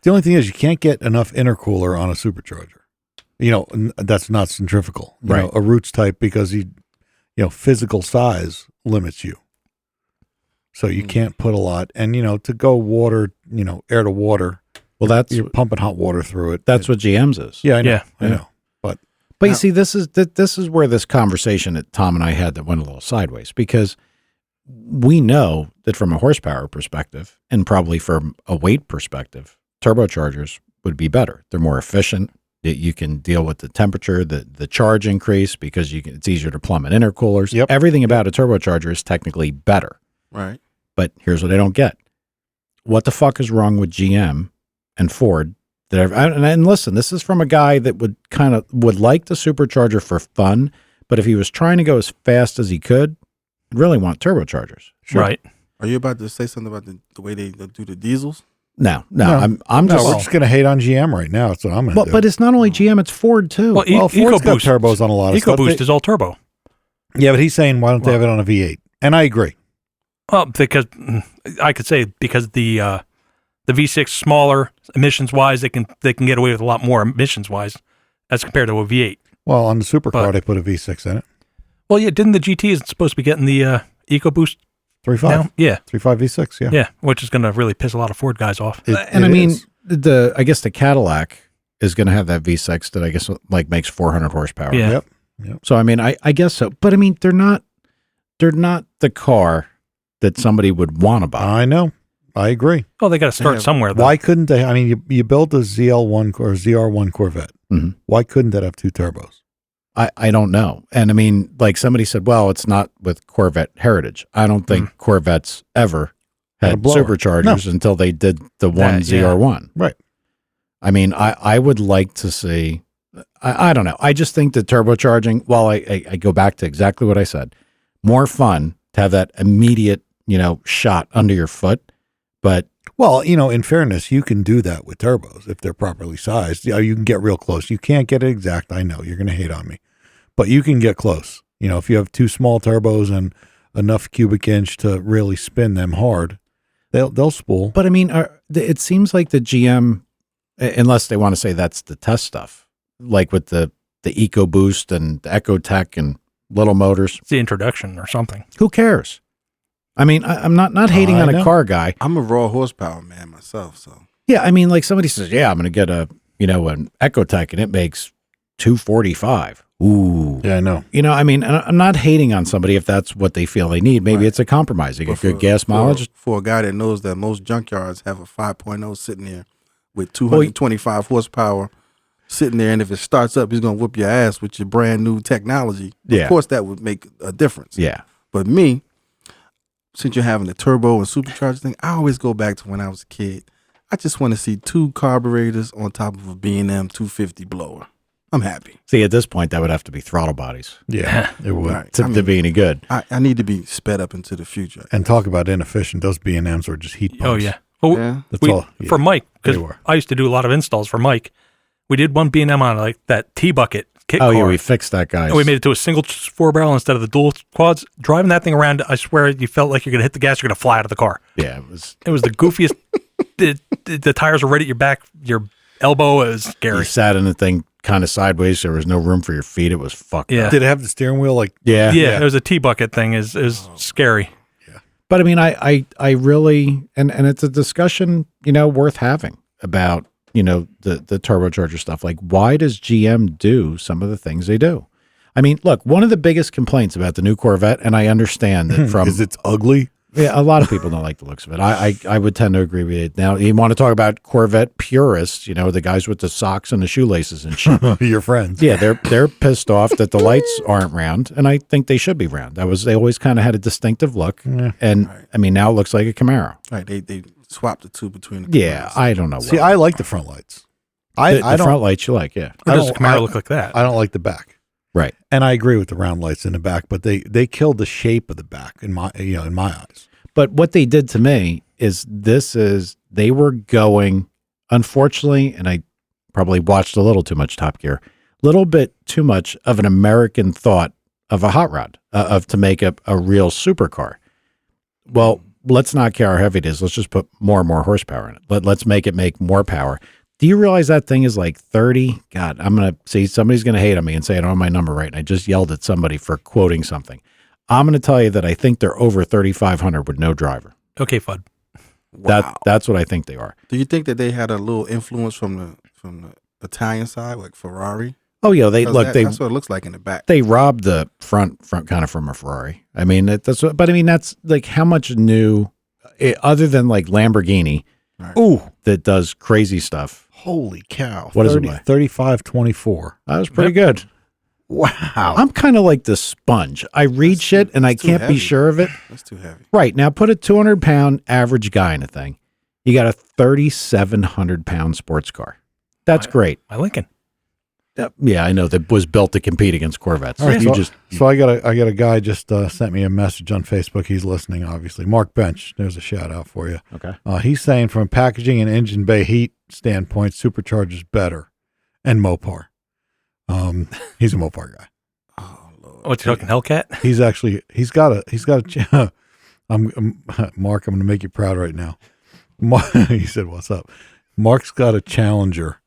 The only thing is you can't get enough intercooler on a supercharger. That's not centrifugal. Right. A Roots type, because physical size limits you. So you can't put a lot. And, to go water, air to water, Well, you're pumping hot water through it. that's what GM's is. Yeah, I know. Yeah. I know. But But you see, this is where this conversation that Tom and I had that went a little sideways, because we know that from a horsepower perspective, and probably from a weight perspective, turbochargers would be better. They're more efficient. You can deal with the temperature, the charge increase, because it's easier to plumb in intercoolers. Yep. Everything about a turbocharger is technically better. Right. But here's what I don't get. What the fuck is wrong with GM and Ford? And listen, this is from a guy that would like the supercharger for fun, but if he was trying to go as fast as he could, I'd really want turbochargers. Right. Are you about to say something about the way they do the diesels? No. No. I'm just. we're just going to hate on GM right now. That's what I'm going to do. But it's not only GM, it's Ford too. Well, Ford's got EcoBoost turbos on a lot of stuff. EcoBoost is all turbo. Yeah, but he's saying, why don't they have it on a V8? And I agree. Well, because I could say because the V6 smaller emissions wise, they can get away with a lot more emissions wise as compared to a V8. Well, on the supercar, But- they put a V6 in it. Well, yeah, didn't the GT is supposed to be getting the EcoBoost 3.5. now? Yeah, 3.5 V6, yeah. yeah, which is going to really piss a lot of Ford guys off. I mean, I guess the Cadillac is going to have that V6 that I guess makes 400 horsepower. Yeah. Yep. So I mean, I guess so. But I mean, they're not the car that somebody would want to buy. I know. I agree. Oh, they got to start Yeah. somewhere, though. Why couldn't they? I mean, you build a ZL1 or ZR1 Corvette. Mhm. Why couldn't that have two turbos? I don't know. And I mean, like somebody said, well, it's not with Corvette heritage. I don't think Corvettes ever Had a had blower. superchargers until they did the one That, yeah. ZR1. Right. I mean, I would like to see, I don't know. I just think that turbocharging, while I go back to exactly what I said, more fun to have that immediate, shot under your foot. But Well, in fairness, you can do that with turbos if they're properly sized. You can get real close. You can't get it exact. I know you're going to hate on me, but you can get close. If you have two small turbos and enough cubic inch to really spin them hard, they'll spool. But I mean, it seems like the GM, unless they want to say that's the test stuff, like with the EcoBoost and the EcoTech and little motors, It's the introduction or something. who cares? I mean, I'm not hating I on a know. car guy. I'm a raw horsepower man myself, so Yeah, I mean, like somebody says, yeah, I'm going to get an EcoTech and it makes 245. Ooh. Yeah, I know. I mean, and I'm not hating on somebody if that's what they feel they need. Maybe Right. it's a compromise. You get But good gas mileage. for a guy that knows that most junkyards have a 5.0 sitting there with 225 horsepower sitting there, and if it starts up, he's going to whoop your ass with your brand new technology. Yeah. Of course, that would make a difference. Yeah. But me, since you're having the turbo and supercharger thing, I always go back to when I was a kid. I just want to see 2 carburetors on top of a B&M 250 blower. I'm happy. See, at this point, that would have to be throttle bodies Yeah, it would. Right. to be any good. I need to be sped up into the future. And talk about inefficient. Those B&Ms are just heat pumps. Oh yeah. Well, Yeah. That's all. Yeah. for Mike, because They were. I used to do a lot of installs for Mike. We did one B&M on like that T-bucket kit Oh, car. yeah, we fixed that, guys. And we made it to a single 4-barrel instead of the dual quads. Driving that thing around, I swear you felt like you're going to hit the gas, you're going to fly out of the car. Yeah, It was the goofiest. the tires were right at your back, your elbow. It was you scary. sat in the thing kind of sideways. So there was no room for your feet. It was fucked Yeah. up. Did it have the steering wheel? Like, Yeah. Yeah, it was a T-bucket thing. It was scary. But I mean, I really, and it's a discussion, worth having about, the turbocharger stuff. Like, why does GM do some of the things they do? I mean, look, one of the biggest complaints about the new Corvette, and I understand that from is it's ugly? yeah, a lot of people don't like the looks of it. I would tend to agree with you. Now, you want to talk about Corvette purists, the guys with the socks and the shoelaces and shit. Your friends. Yeah, they're pissed off that the lights aren't round, and I think they should be round. They always kind of had a distinctive look, and I mean now it looks like a Camaro. Right. They swapped the 2 between the Yeah, I don't know. See, why. I like the front lights. the I don't. front lights you like, yeah, Or I does the don't- Camaro I- look like that? I don't like the back. right. And I agree with the round lights in the back, but they killed the shape of the back in my eyes. But what they did to me is they were going, unfortunately, and I probably watched a little too much Top Gear, a little bit too much of an American thought of a hot rod, of to make a real supercar. Well, let's not care how heavy it is. Let's just put more and more horsepower in it. Let's make it make more power. Do you realize that thing is like 30? God, I'm going to see somebody's going to hate on me and say I don't have my number right. And I just yelled at somebody for quoting something. I'm going to tell you that I think they're over 3,500 with no driver. Okay, Fudd. Wow. That's what I think they are. Do you think that they had a little influence from the Italian side, like Ferrari? Oh yeah, That's what it looks like in the back. they robbed the front kind of from a Ferrari. I mean that's what, but I mean that's like how much new, other than like Lamborghini, Right. Ooh, that does crazy stuff. holy cow! What is it weigh? 3524. That was pretty good. Wow. I'm kind of like the sponge. I read shit and I that's too can't heavy. be sure of it. That's too heavy. Right now, put a 200-pound average guy in a thing. You got a 3,700-pound sports car. That's great. My Lincoln. Yeah, I know that was built to compete against Corvettes. All right, You so, just so I got a guy just sent me a message on Facebook. He's listening, obviously. Mark Bench, there's a shout out for you. okay. He's saying from a packaging and engine bay heat standpoint, Supercharger's better, and Mopar. He's a Mopar guy. Oh Lord. What's he talking, Hellcat? He's got a. Mark, I'm going to make you proud right now. He said, "What's up?" Mark's got a Challenger,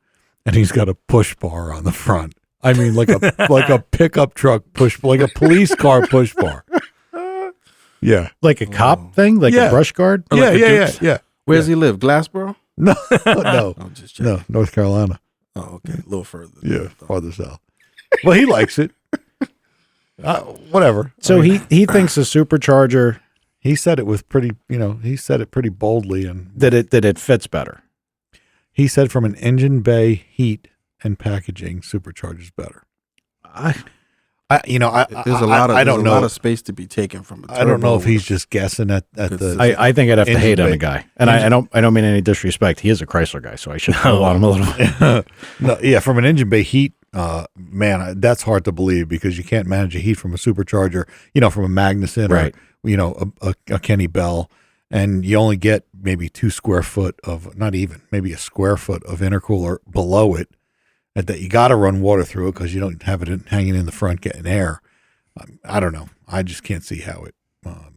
and he's got a push bar on the front. I mean, like a pickup truck push, like a police car push bar. Yeah, Like a cop thing, like Yeah. a brush guard. Or like a Dukes? Where does he live? Glassboro? No, no, I'm just checking. no, North Carolina. Oh, okay. A little further. Yeah, farther south. Well, he likes it. Whatever. So I mean, he thinks a supercharger he said it with pretty, he said it pretty boldly, and that it fits better. he said from an engine bay heat and packaging, Supercharger's better. There's a lot of space to be taken from a turbo. I don't know if he's just guessing at the. I think I'd have to Engine hate on bay. the guy, and I don't mean any disrespect. He is a Chrysler guy, so I should pull on him a little bit. No, yeah, from an engine bay heat, man, that's hard to believe because you can't manage a heat from a supercharger, from a Magnuson Right. or, a Kenny Bell, and you only get maybe 2 square foot of, not even, maybe a square foot of intercooler below it, and that you got to run water through it because you don't have it hanging in the front getting air. I don't know. I just can't see how it.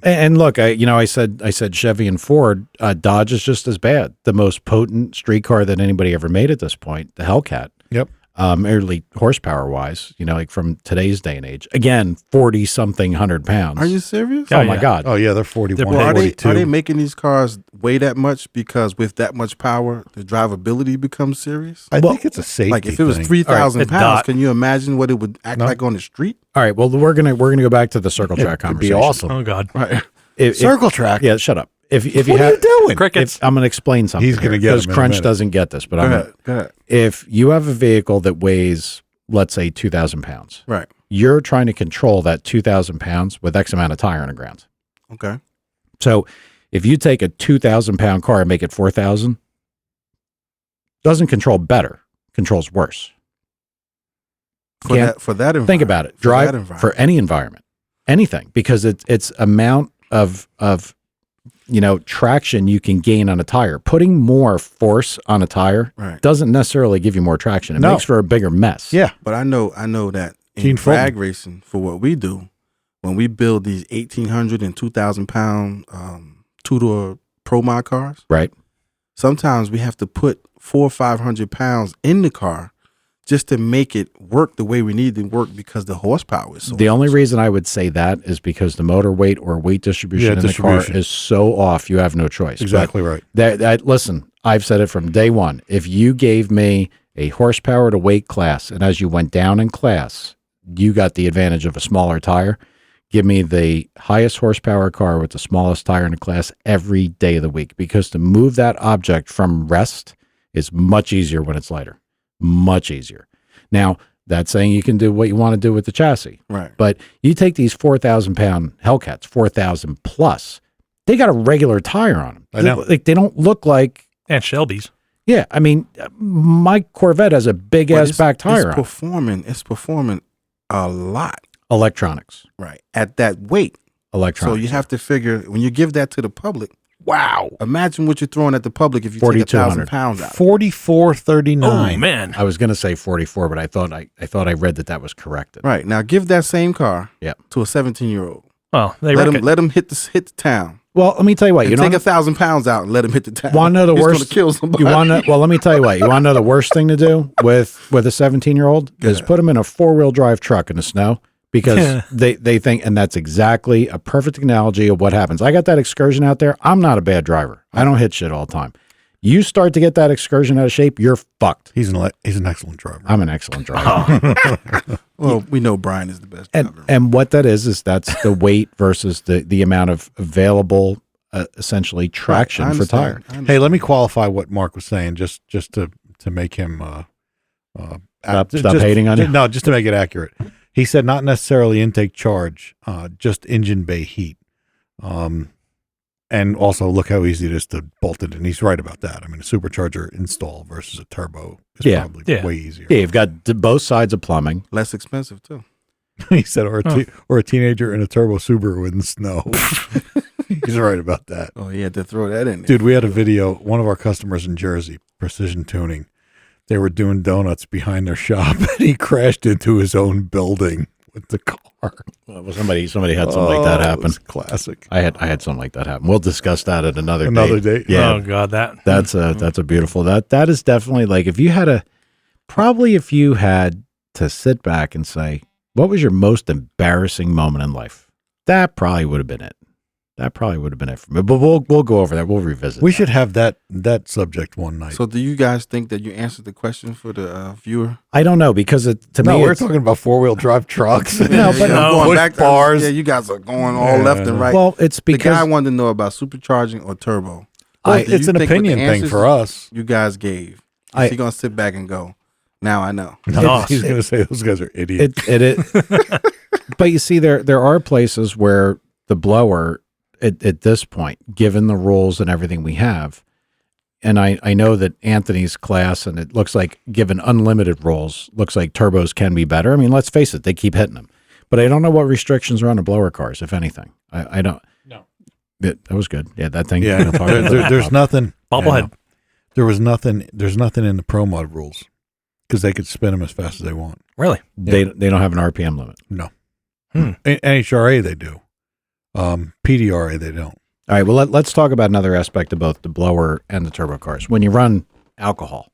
And look, I said Chevy and Ford, Dodge is just as bad. The most potent street car that anybody ever made at this point, the Hellcat. Yep. Early horsepower wise, like from today's day and age. Again, 40-something 100 pounds. Are you serious? Oh Yeah, my yeah. God. Oh yeah, they're 41, Well, are 42. they making these cars weigh that much because with that much power, the drivability becomes serious? I Well, think it's a safety Like if it was thing. 3,000 It's pounds, not. can you imagine what it would act No. like on the street? All right. Well, we're gonna go back to the circle track It'd be conversation. awesome. Oh, God. Right. If- Circle track. yeah, shut up. If you What are have you doing? Crickets. I'm going to explain something. He's gonna get because him in a Crunch minute. doesn't get this, but Go I'm gonna, ahead. Go ahead. if you have a vehicle that weighs, let's say, 2,000 pounds, Right. you're trying to control that 2,000 pounds with X amount of tire on the ground. Okay. So if you take a 2,000 pound car and make it 4,000, Doesn't control better, controls worse. For that environment. Think about it. Drive for any environment, anything, because it's amount of traction you can gain on a tire. Putting more force on a tire doesn't necessarily give you more traction. It makes for a bigger mess. Yeah. But I know that in drag racing, for what we do, when we build these 1,800 and 2,000 pound two-door Pro Mod cars, right? Sometimes we have to put 400 or 500 pounds in the car just to make it work the way we need it to work, because the horsepower is so The much. only reason I would say that is because the motor weight or weight distribution in the car is so off, you have no choice. Exactly right. Listen, I've said it from day one. If you gave me a horsepower to weight class, and as you went down in class, you got the advantage of a smaller tire, give me the highest horsepower car with the smallest tire in the class every day of the week, because to move that object from rest is much easier when it's lighter. Much easier. Now, that's saying you can do what you want to do with the chassis. Right. But you take these 4,000 pound Hellcats, 4,000 plus, they got a regular tire on them. I know. Like, they don't look like. And Shelby's. Yeah. I mean, my Corvette has a big ass back tire it's performing a lot. Electronics. Right. At that weight. Electronics. So you have to figure, when you give that to the public, wow. Imagine what you're throwing at the public if you take 1,000 pounds out. 4439. Oh man. I was going to say 44, but I thought I read that was corrected. Right. Now give that same car Yep. to a 17-year-old. Well, let him hit the town. Well, let me tell you what. You take 1,000 pounds out and let him hit the town. Want to know the He's worst? Gonna kill somebody. Well, let me tell you what. You want to know the worst thing to do with a 17-year-old is put him in a 4-wheel drive truck in the snow, because they think, and that's exactly a perfect analogy of what happens. I got that excursion out there. I'm not a bad driver. I don't hit shit all the time. You start to get that excursion out of shape, you're fucked. He's an excellent driver. I'm an excellent driver. Well, we know Brian is the best driver. And what that is that's the weight versus the amount of available, essentially, traction for tire. Hey, let me qualify what Mark was saying, just to make him Stop hating on you. No, just to make it accurate. He said not necessarily intake charge, just engine bay heat. And also look how easy it is to bolt it in. He's right about that. I mean, a supercharger install versus a turbo is probably way easier. Yeah, you've got both sides of plumbing. Less expensive too. He said, or a teenager in a turbo Subaru in the snow. He's right about that. Oh, he had to throw that in there. Dude, we had a video, one of our customers in Jersey, Precision Tuning. They were doing donuts behind their shop, and he crashed into his own building with the car. Well, somebody had something like that happen. It was classic. I had something like that happen. We'll discuss that at another day. Yeah. Oh God, that's a beautiful. That is definitely, like, if you had to sit back and say, what was your most embarrassing moment in life? That probably would have been it. That probably would have been it for me. But we'll go over that. We'll revisit. We should have that subject one night. So, do you guys think that you answered the question for the viewer? I don't know, because to me, we're talking about 4-wheel drive trucks. No, but going back bars. Yeah, you guys are going all left and right. Well, it's because the guy wanted to know about supercharging or turbo. It's an opinion thing for us. You guys gave. Is he gonna sit back and go, now I know? No, he's gonna say those guys are idiots. But you see, there are places where the blower, at this point, given the rules and everything we have, and I know that Anthony's class, and it looks like, given unlimited rules, looks like turbos can be better. I mean, let's face it, they keep hitting them. But I don't know what restrictions are on the blower cars, if anything. I don't. No. That was good. Yeah, that thing. Yeah, there's nothing. Bobblehead. There's nothing in the Pro Mod rules, because they could spin them as fast as they want. Really? They don't have an RPM limit. No. NHRA they do. PDRA they don't. All right, well, let's talk about another aspect of both the blower and the turbo cars. When you run alcohol,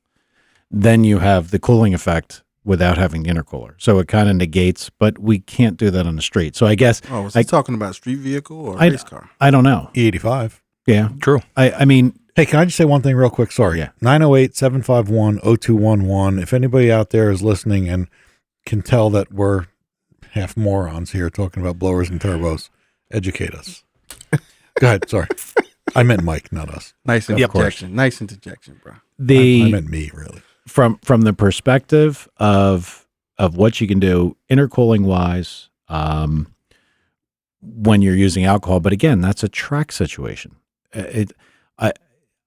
then you have the cooling effect without having the intercooler. So it kind of negates, but we can't do that on the street. So I guess... Oh, was he talking about a street vehicle or a race car? I don't know. E85. Yeah. True. I mean... Hey, can I just say one thing real quick? Sorry. Yeah. 908-751-0211. If anybody out there is listening and can tell that we're half morons here talking about blowers and turbos, educate us. Go ahead. Sorry. I meant Mike, not us. Nice interjection. Nice interjection, bro. I meant me, really. From the perspective of what you can do intercooling wise, when you're using alcohol, but again, that's a track situation.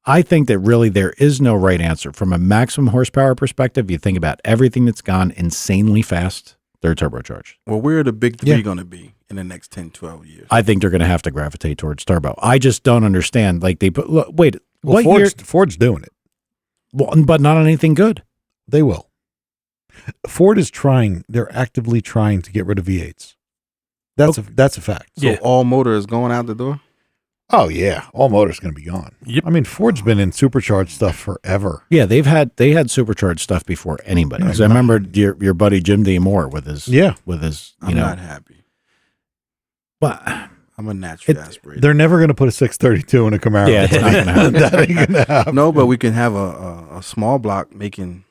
I think that really there is no right answer. From a maximum horsepower perspective, you think about everything that's gone insanely fast, they're turbocharged. Well, where are the big three going to be in the next 10, 12 years? I think they're going to have to gravitate towards turbo. I just don't understand. Like they put, Well, what year? Ford's doing it. Well, but not on anything good. They will. Ford is trying. They're actively trying to get rid of V8s. That's a fact. So all motor is going out the door? Oh yeah, all motor's going to be gone. Yep. I mean, Ford's been in supercharged stuff forever. Yeah, they had supercharged stuff before anybody. Yeah, So I remember your buddy Jim D. Moore with his I'm not happy. Well, I'm a natural aspirator. They're never going to put a 632 in a Camaro. Yeah, it's not going to happen. That ain't going to happen. No, but we can have a small block making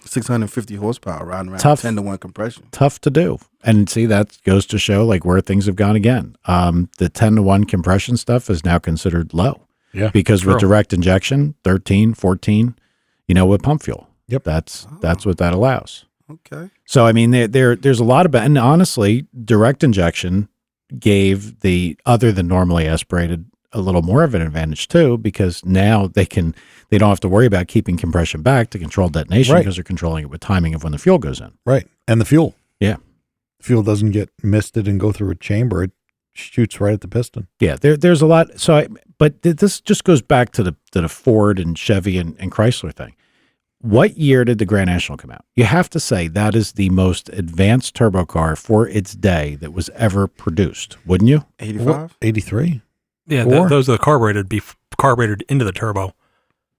650 horsepower riding around Tough. 10-to-1 compression. Tough to do. And see, that goes to show like where things have gone again. The 10-to-1 compression stuff is now considered low. Yeah. Because with True. direct injection, 13, 14, with pump fuel. Yep. That's what that allows. Okay. So I mean there's a lot of and honestly, direct injection gave the other than normally aspirated a little more of an advantage too, because now they don't have to worry about keeping compression back to control detonation Right. because they're controlling it with timing of when the fuel goes in. Right. And the fuel. Yeah. Fuel doesn't get misted and go through a chamber. It shoots right at the piston. Yeah, there's a lot. So, but this just goes back to the Ford and Chevy and Chrysler thing. What year did the Grand National come out? You have to say that is the most advanced turbo car for its day that was ever produced, wouldn't you? 85? 83? Yeah, Four? those are the carbureted into the turbo.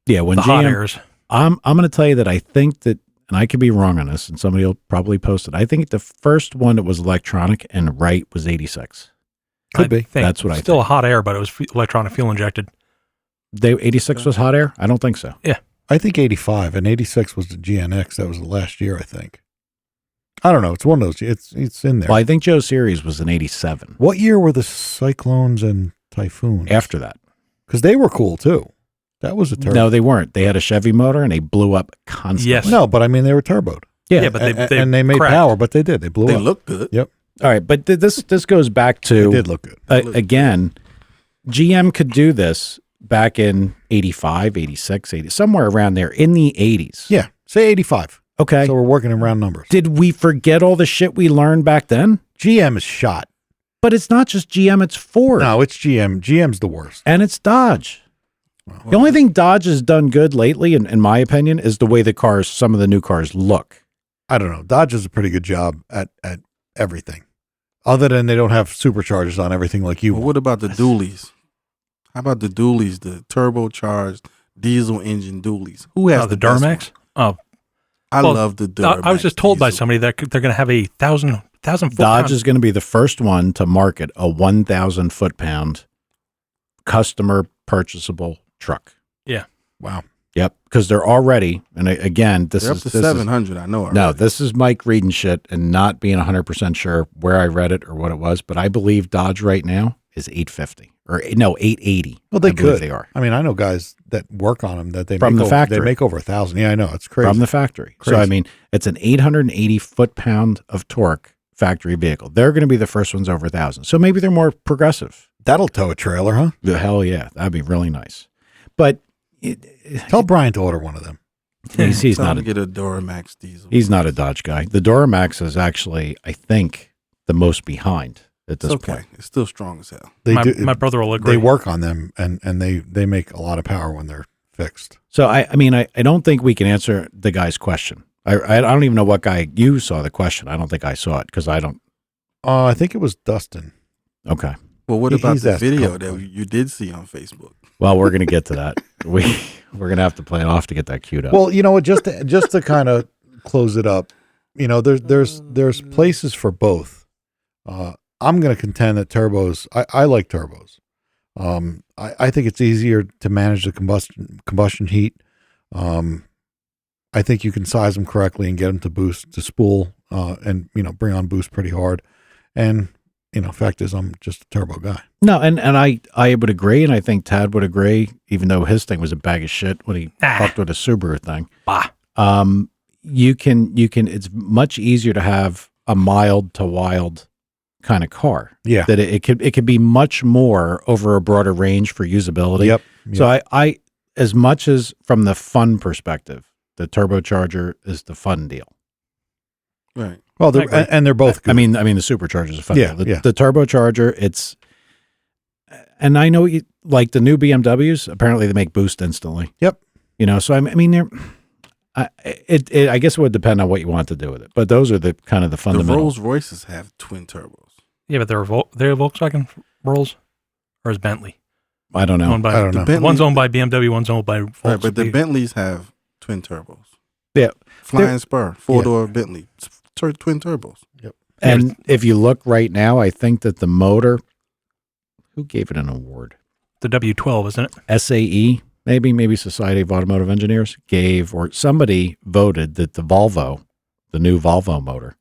Yeah, when The hot GM, airs. I'm going to tell you that I think that, and I could be wrong on this, and somebody will probably post it. I think the first one that was electronic and right was 86. Could be. Think. That's what I Still think. a hot air, but it was electronic fuel injected. 86 was hot air? I don't think so. I think 85 and 86 was the GNX. That was the last year, I think. I don't know. It's one of those. It's in there. Well, I think Joe Series was in 87. What year were the Cyclones and Typhoons? After that. Because they were cool too. That was a turbo. No, they weren't. They had a Chevy motor and they blew up constantly. Yes. No, but I mean, they were turboed. Yeah, but And they made cracked. power, but they did. They blew They up. look good. Yep. All right, but this goes back They to did look good. again, GM could do this back in 85, 86, 80, somewhere around there in the 80s. Yeah. Say 85. Okay. So we're working in round numbers. Did we forget all the shit we learned back then? GM is shot. But it's not just GM, it's Ford. No, it's GM. GM's the worst. And it's Dodge. The only thing Dodge has done good lately, in my opinion, is the way some of the new cars look. I don't know. Dodge does a pretty good job at everything. Other than they don't have superchargers on everything like you. Well, what about the dualies? How about the dualies, the turbocharged diesel engine dualies? Who has the best Duramax? one? Oh, I well, love the Duramax. I was just told by diesel. somebody that they're going to have a 1,000 foot Dodge pound. is going to be the first one to market a 1,000 foot-pound customer purchasable truck. Yeah. Wow. Yep, because they're already, and again, They're up to 700. I know. No, already. this is Mike reading shit and not being 100% sure where I read it or what it was, but I believe Dodge right now is 850 or no 880. Well, they I believe could. They are I mean, I know guys that work on them that they From make the over, factory. They make over 1,000. Yeah, I know. It's crazy. from the factory. So Crazy. I mean, it's an 880 foot-pound of torque factory vehicle. They're going to be the first ones over 1,000. So maybe they're more progressive. That'll tow a trailer, huh? The hell yeah, that'd be really nice. But Tell Brian to order one of them. he's Tell not them to a get a Duramax diesel. he's not a Dodge guy. The Duramax is actually, I think, the most behind at It's this okay. point. It's still strong as hell. They my brother will agree. They work on them and they make a lot of power when they're fixed. So I mean, I don't think we can answer the guy's question. I don't even know what guy you saw the question. I don't think I saw it because I don't. I think it was Dustin. Okay. Well, what about He's the asked a video couple that you did see on Facebook? Well, we're gonna get to that. We're gonna have to play it off to get that queued up. Well, you know what? Just to kind of close it up, there's places for both. I'm going to contend that turbos. I like turbos. I think it's easier to manage the combustion heat. I think you can size them correctly and get them to spool, and bring on boost pretty hard. And fact is, I'm just a turbo guy. No, and I would agree, and I think Tad would agree, even though his thing was a bag of shit when he fucked with a Subaru thing. Bah. You can it's much easier to have a mild to wild kind of car. Yeah. That it could be much more over a broader range for usability. Yep. So I as much as from the fun perspective, the turbocharger is the fun deal. Right. Well, they're both good. I mean, the supercharger is a fun Yeah, deal. yeah. The turbocharger, it's, and I know like the new BMWs, apparently they make boost instantly. Yep. You know, so I mean, I guess it would depend on what you want to do with it, but those are the kind of the The fundamental. Rolls Royces have twin turbos. Yeah, but they're Volkswagen Rolls, or is Bentley? I don't know. Owned by, I don't know. Bentley- One's owned by BMW, one's owned by Volkswagen. Right, but the Bentleys have twin turbos. Yeah. Flying Spur, 4-door Bentley, twin turbos. Yep. And if you look right now, I think that the motor, who gave it an award? The W12, isn't it? SAE, maybe Society of Automotive Engineers gave, or somebody voted that the new Volvo motor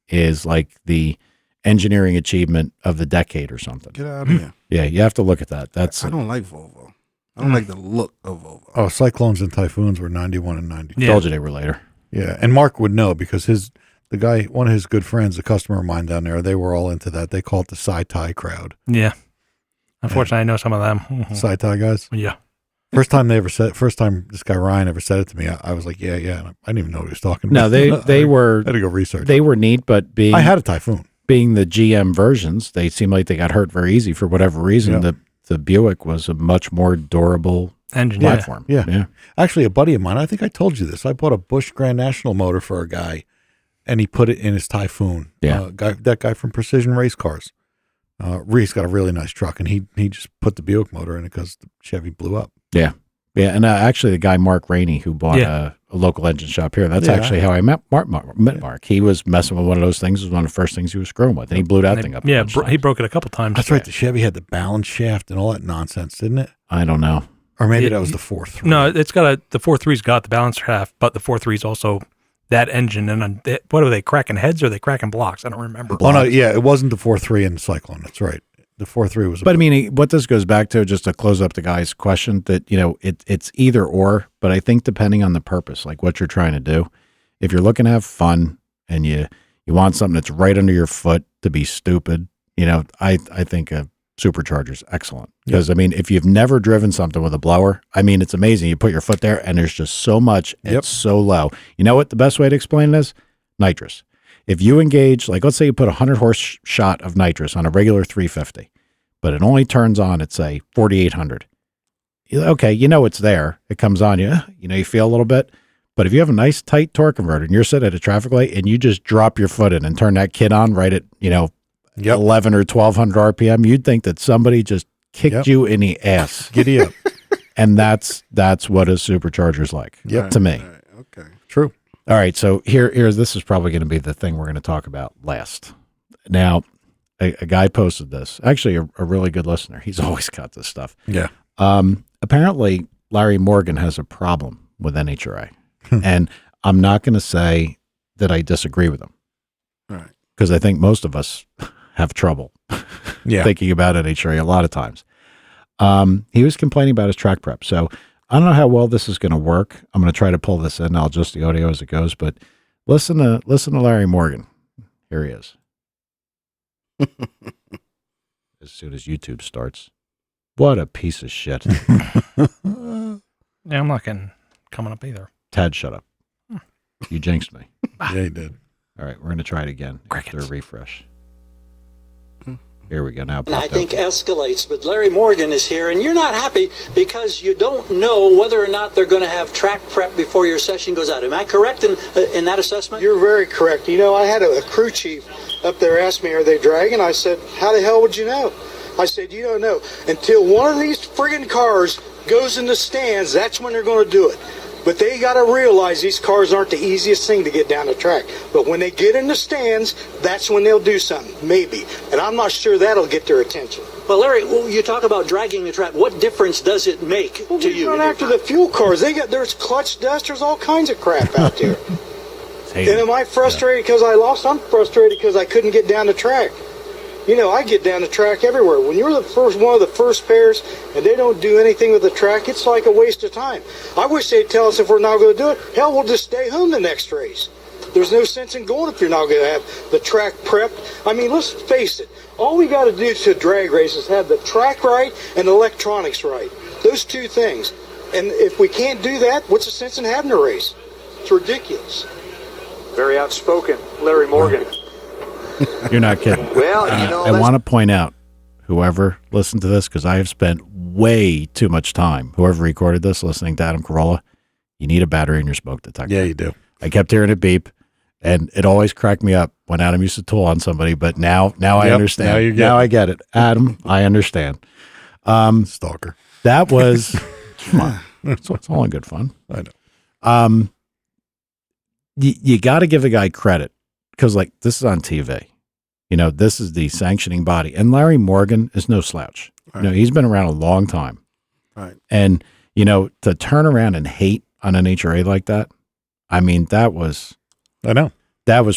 is like the engineering achievement of the decade or something. Get out of here. Yeah, you have to look at that. That's I don't like Volvo. I don't like the look of Volvo. Oh, Cyclones and Typhoons were 91 and 92. Yeah. told you they were later. Yeah, and Mark would know because one of his good friends, a customer of mine down there, they were all into that. They call it the Sci-Tie crowd. Yeah. Unfortunately, I know some of them. Mhm. Sci-Tie guys. Yeah. First time this guy Ryan ever said it to me, I was like, yeah. And I didn't even know what he was talking No, about. they were I had to go research. they were neat, but I had a Typhoon. being the GM versions, they seem like they got hurt very easy for whatever reason. Yeah. The Buick was a much more durable Engine. platform. Yeah. Actually, a buddy of mine, I think I told you this. I bought a Busch Grand National motor for a guy, and he put it in his Typhoon. Yeah. That guy from Precision Race Cars. He's got a really nice truck, and he just put the Buick motor in it because the Chevy blew up. Yeah. And actually, the guy Mark Rainey, who bought Yeah. a local engine shop here, that's Yeah. actually how I met Mark. He was messing with one of those things. It was one of the first things he was screwing with, and he blew that thing up. a Yeah, bunch of he times. broke it a couple times. That's right. The Chevy had the balance shaft and all that nonsense, didn't it? I don't know. Or maybe It- that was the 4.3. No, it's got the 4.3's got the balance shaft, but the 4.3's also that engine. And what are they cracking heads or are they cracking blocks? I don't remember. Oh no, yeah, it wasn't the 4.3 in the Cyclone. That's right. The 4.3 was. But I mean, what this goes back to, just to close up the guy's question, that, it's either or, but I think depending on the purpose, like what you're trying to do, if you're looking to have fun and you want something that's right under your foot to be stupid, I think a supercharger's excellent. Because, I mean, if you've never driven something with a blower, I mean, it's amazing. You put your foot there and there's just so much, it's so low. You know what the best way to explain it is? Nitrous. If you engage, like let's say you put 100 horse shot of nitrous on a regular 350, but it only turns on at say 4,800. Okay, it's there. It comes on you. You feel a little bit. But if you have a nice tight torque converter and you're sitting at a traffic light and you just drop your foot in and turn that kid on right at 11 or 1,200 RPM, you'd think that somebody just kicked you in the ass. Giddy up. And that's what a supercharger's like. Yep. To me. All right, okay. True. All right, so this is probably going to be the thing we're going to talk about last. Now, a guy posted this. Actually, a really good listener. He's always got this stuff. Yeah. Apparently, Larry Morgan has a problem with NHRA, and I'm not going to say that I disagree with him, All right. because I think most of us have trouble thinking about NHRA a lot of times. He was complaining about his track prep, so I don't know how well this is going to work. I'm going to try to pull this in. I'll adjust the audio as it goes, but listen to Larry Morgan. Here he is. As soon as YouTube starts. What a piece of shit. Yeah, I'm not coming up either. Tad, shut up. You jinxed me. Yeah, he did. All right, we're going to try it again after a refresh. Here we go. Now, And I think escalates, but Larry Morgan is here, and you're not happy because you don't know whether or not they're going to have track prep before your session goes out. Am I correct in that assessment? You're very correct. I had a crew chief up there ask me, are they dragging? I said, how the hell would you know? I said, you don't know. Until one of these friggin' cars goes in the stands, that's when they're going to do it. But they got to realize these cars aren't the easiest thing to get down the track. But when they get in the stands, that's when they'll do something, maybe. And I'm not sure that'll get their attention. Well, Larry, you talk about dragging the track. What difference does it make to you? Run after the fuel cars. There's clutch dust. There's all kinds of crap out there. And am I frustrated because I lost? I'm frustrated because I couldn't get down the track. I get down the track everywhere. When you're one of the first pairs and they don't do anything with the track, it's like a waste of time. I wish they'd tell us if we're not going to do it. Hell, we'll just stay home the next race. There's no sense in going if you're not going to have the track prepped. I mean, let's face it. All we got to do to drag races is have the track right and electronics right. Those two things. And if we can't do that, what's the sense in having a race? It's ridiculous. Very outspoken, Larry Morgan. You're not kidding. Well, I want to point out, whoever listened to this, because I have spent way too much time, whoever recorded this, listening to Adam Carolla, you need a battery in your smoke detector. Yeah, you do. I kept hearing it beep, and it always cracked me up when Adam used to tool on somebody, but now I understand. Now I get it. Adam, I understand. Stalker. That was fun. It's all in good fun. I know. You got to give the guy credit, because like this is on TV. This is the sanctioning body, and Larry Morgan is no slouch. Right. He's been around a long time. Right. And to turn around and hate on NHRA like that, I mean, that was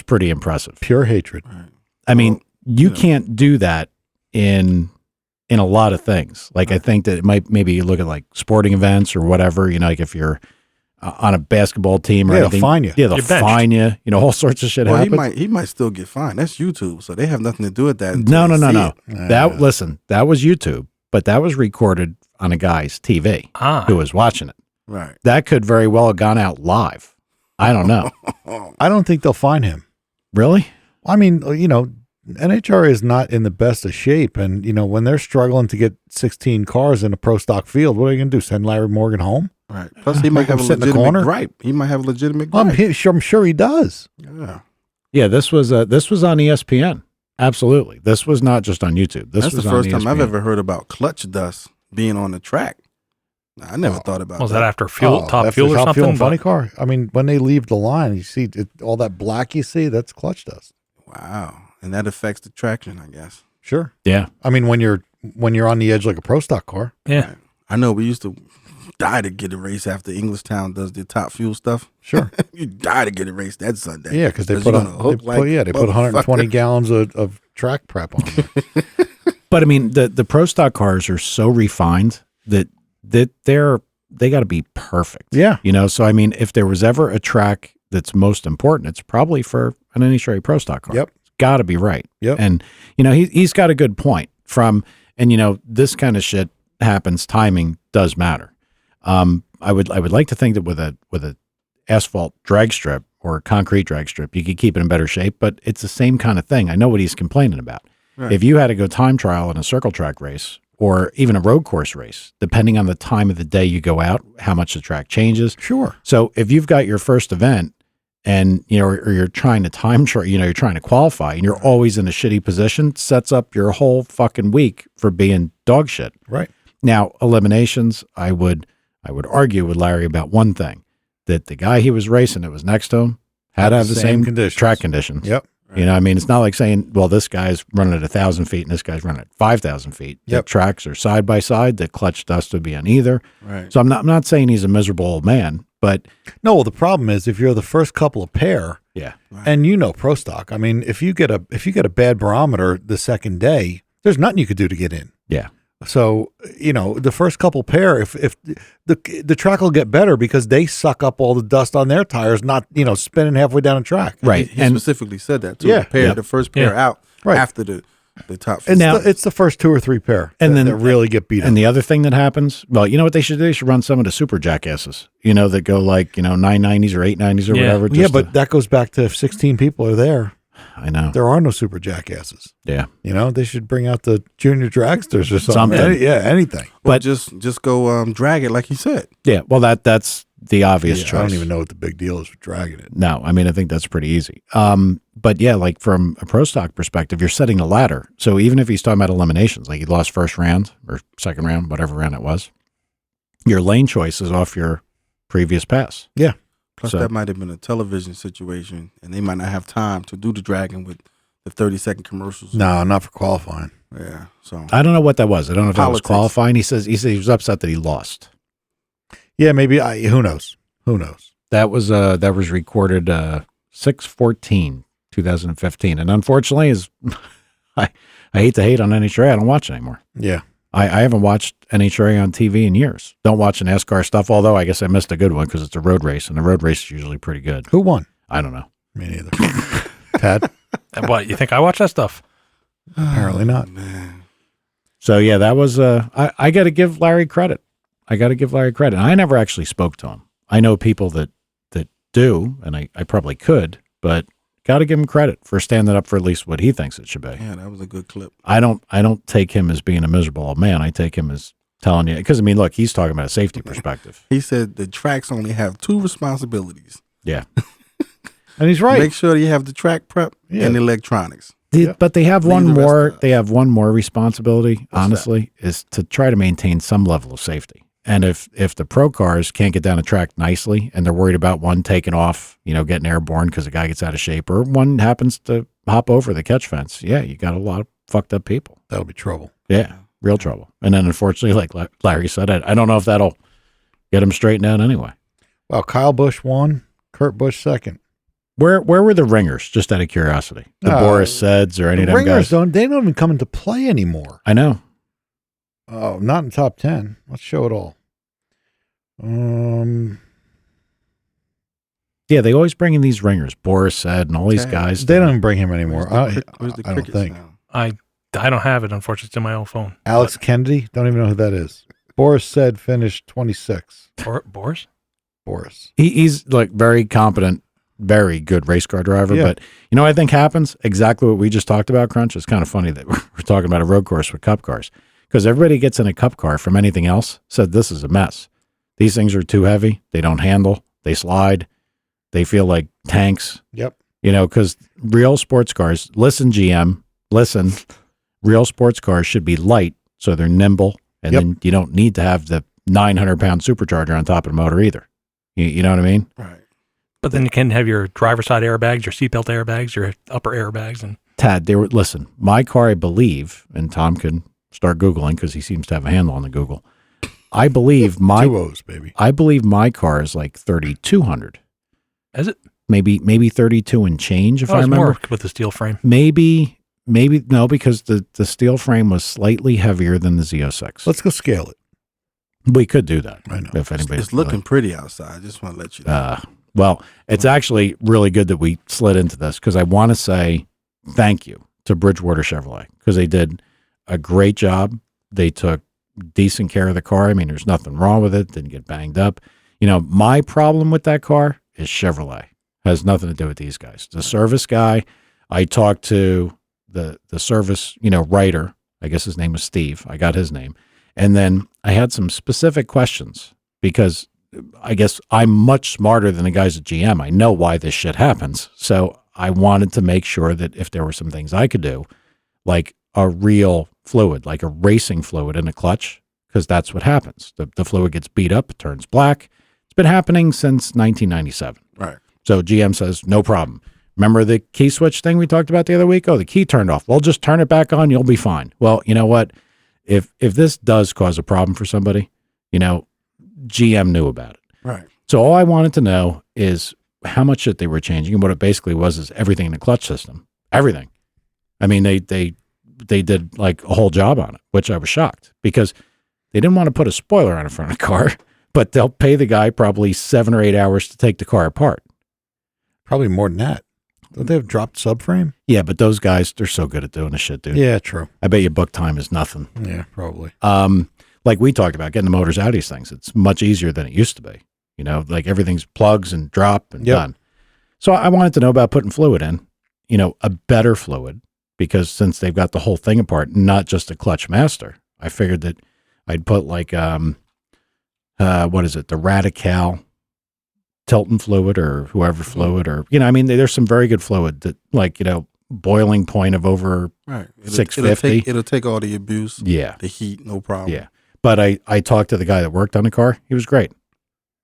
pretty impressive. Pure hatred. Right. I mean, you can't do that in a lot of things. Like, I think that it might, maybe you look at like sporting events or whatever, like if you're on a basketball team or anything. They'll fine you. Yeah, they'll fine you. All sorts of shit happens. He might still get fined. That's YouTube, so they have nothing to do with that. No. Listen, that was YouTube, but that was recorded on a guy's TV who was watching it. Right. That could very well have gone out live. I don't know. I don't think they'll fine him. Really? I mean, NHRA is not in the best of shape, and when they're struggling to get 16 cars in a pro stock field, what are you going to do? Send Larry Morgan home? Right. Plus, he might have a legitimate gripe. He might have a legitimate gripe. I'm sure he does. Yeah. Yeah. This was on ESPN. Absolutely. This was not just on YouTube. This That's was the first on time I've ever heard about clutch dust being on the track. I never thought about that. Was that after top fuel or something? Fuel funny car. I mean, when they leave the line, you see all that black you see, that's clutch dust. Wow. And that affects the traction, I guess. Sure. Yeah. I mean, when you're on the edge like a pro stock car. Yeah. Right. I know we used to die to get a race after Englishtown does the top fuel stuff. Sure. You die to get a race that Sunday. Yeah, because they put 120 gallons of track prep on them. But I mean, the pro stock cars are so refined that they got to be perfect. Yeah. So I mean, if there was ever a track that's most important, it's probably for an NHRA pro stock car. Yep. It's got to be right. Yep. And he's got a good point this kind of shit happens. Timing does matter. I would like to think that with a asphalt drag strip or a concrete drag strip, you could keep it in better shape, but it's the same kind of thing. I know what he's complaining about. Right. If you had to go time trial in a circle track race or even a road course race, depending on the time of the day you go out, how much the track changes. Sure. So if you've got your first event and, or you're trying to time trial, you're trying to qualify and you're always in a shitty position, sets up your whole fucking week for being dog shit. Right. Now, eliminations, I would argue with Larry about one thing, that the guy he was racing that was next to him had to have the same track conditions. Yep. Right. I mean, it's not like saying, well, this guy's running at 1,000 feet and this guy's running at 5,000 feet. Yep. The tracks are side by side. The clutch dust would be on either. Right. So I'm not saying he's a miserable old man, but no. Well, the problem is if you're the first couple of pair, yeah, right. and pro stock. I mean, if you get a bad barometer the second day, there's nothing you could do to get in. Yeah. So, the first couple pair, if the track will get better because they suck up all the dust on their tires, not, spinning halfway down the track. Right. He specifically said that too. Yeah. The first pair out after the top. And now it's the first 2 or 3 pair and then that really get beat up. And the other thing that happens, well, you know what they should do? They should run some of the super jackasses, that go like, 990s or 890s or whatever. Yeah, but that goes back to if 16 people are there. I know. There are no super jackasses. Yeah. They should bring out the junior dragsters or something. Anything. But just go drag it like he said. Yeah. Well, that's the obvious choice. I don't even know what the big deal is with dragging it. No, I mean, I think that's pretty easy. But yeah, like from a pro stock perspective, you're setting a ladder. So even if he's talking about eliminations, like he lost first round or second round, whatever round it was, your lane choice is off your previous pass. Yeah. Plus, that might have been a television situation, and they might not have time to do the dragging with the 30-second commercials. No, not for qualifying. Yeah, so I don't know what that was. I don't know if that was qualifying. He said he was upset that he lost. Yeah, maybe. Who knows? That was recorded 6/14/2015, and unfortunately, I hate to hate on NHRA. I don't watch it anymore. Yeah. I haven't watched NHRA on TV in years. Don't watch the NASCAR stuff, although I guess I missed a good one because it's a road race, and the road race is usually pretty good. Who won? I don't know. Me neither. Tad? And what, you think I watch that stuff? Apparently not. Man. So, yeah, that was I got to give Larry credit. I got to give Larry credit. I never actually spoke to him. I know people that do, and I probably could, but got to give him credit for standing up for at least what he thinks it should be. Yeah, that was a good clip. I don't take him as being a miserable old man. I take him as telling you, because I mean, look, he's talking about a safety perspective. He said the tracks only have 2 responsibilities. Yeah. And he's right. Make sure you have the track prep and electronics. But they have one Leave the rest more. out. They have one more responsibility. What's honestly, is to try to maintain some level of safety. And if the pro cars can't get down the track nicely, and they're worried about one taking off, getting airborne because the guy gets out of shape, or one happens to hop over the catch fence, yeah, you got a lot of fucked up people. That'll be trouble. Yeah, real trouble. And then unfortunately, like Larry said, I don't know if that'll get him straightened out anyway. Well, Kyle Busch won, Kurt Busch second. Where were the ringers? Just out of curiosity, the Boris Seds or any of them ringers guys? they don't even come into play anymore. I know. Oh, not in top 10. Let's show it all. Yeah, they always bring in these ringers, Boris said, and all these guys. They don't even bring him anymore. Where's the I don't cricket think. sound? I don't have it, unfortunately. It's in my own phone. Alex Kennedy, don't even know who that is. Boris said finished 26. Boris? Boris. He's like very competent, very good race car driver. Yeah. But you know what I think happens? Exactly what we just talked about, Crunch. It's kind of funny that we're talking about a road course with cup cars, because everybody gets in a cup car from anything else said this is a mess. These things are too heavy. They don't handle. They slide. They feel like tanks. Yep. Because real sports cars, listen, GM, listen, real sports cars should be light so they're nimble. And then you don't need to have the 900-pound supercharger on top of the motor either. You know what I mean? Right. But then you can have your driver's side airbags, your seatbelt airbags, your upper airbags. And Tad, listen, my car, I believe, and Tom can start Googling because he seems to have a handle on the Google. I believe my 2 O's, baby. I believe my car is like 3,200. is it? Maybe 32 and change if I It's remember. more with the steel frame. Maybe no, because the steel frame was slightly heavier than the Z06. Let's go scale it. We could do that. I know. If anybody, It's looking pretty outside. I just want to let you know. Well, it's actually really good that we slid into this, because I want to say thank you to Bridgewater Chevrolet, because they did a great job. They took decent care of the car. I mean, there's nothing wrong with it. Didn't get banged up. My problem with that car is Chevrolet. Has nothing to do with these guys. The service guy, I talked to the service, writer. I guess his name was Steve. I got his name. And then I had some specific questions, because I guess I'm much smarter than the guys at GM. I know why this shit happens. So I wanted to make sure that if there were some things I could do, like a real fluid, like a racing fluid in a clutch, because that's what happens. The fluid gets beat up, it turns black. It's been happening since 1997. Right. So GM says, no problem. Remember the key switch thing we talked about the other week? Oh, the key turned off. Well, just turn it back on. You'll be fine. Well, you know what? If this does cause a problem for somebody, GM knew about it. Right. So all I wanted to know is how much shit they were changing. And what it basically was is everything in the clutch system. Everything. I mean, they did like a whole job on it, which I was shocked, because they didn't want to put a spoiler on the front of the car, but they'll pay the guy probably 7 or 8 hours to take the car apart. Probably more than that. Don't they have dropped subframe? Yeah, but those guys, they're so good at doing this shit, dude. Yeah, true. I bet your book time is nothing. Yeah, probably. Like we talked about, getting the motors out of these things, it's much easier than it used to be. Like everything's plugs and drop and done. So I wanted to know about putting fluid in, a better fluid, because since they've got the whole thing apart, not just a clutch master, I figured that I'd put like, what is it? The Radical Tilton fluid, or whoever fluid, or, there's some very good fluid that, like, boiling point of over Right. 650. It'll take all the abuse. Yeah. The heat, no problem. Yeah. But I talked to the guy that worked on the car. He was great.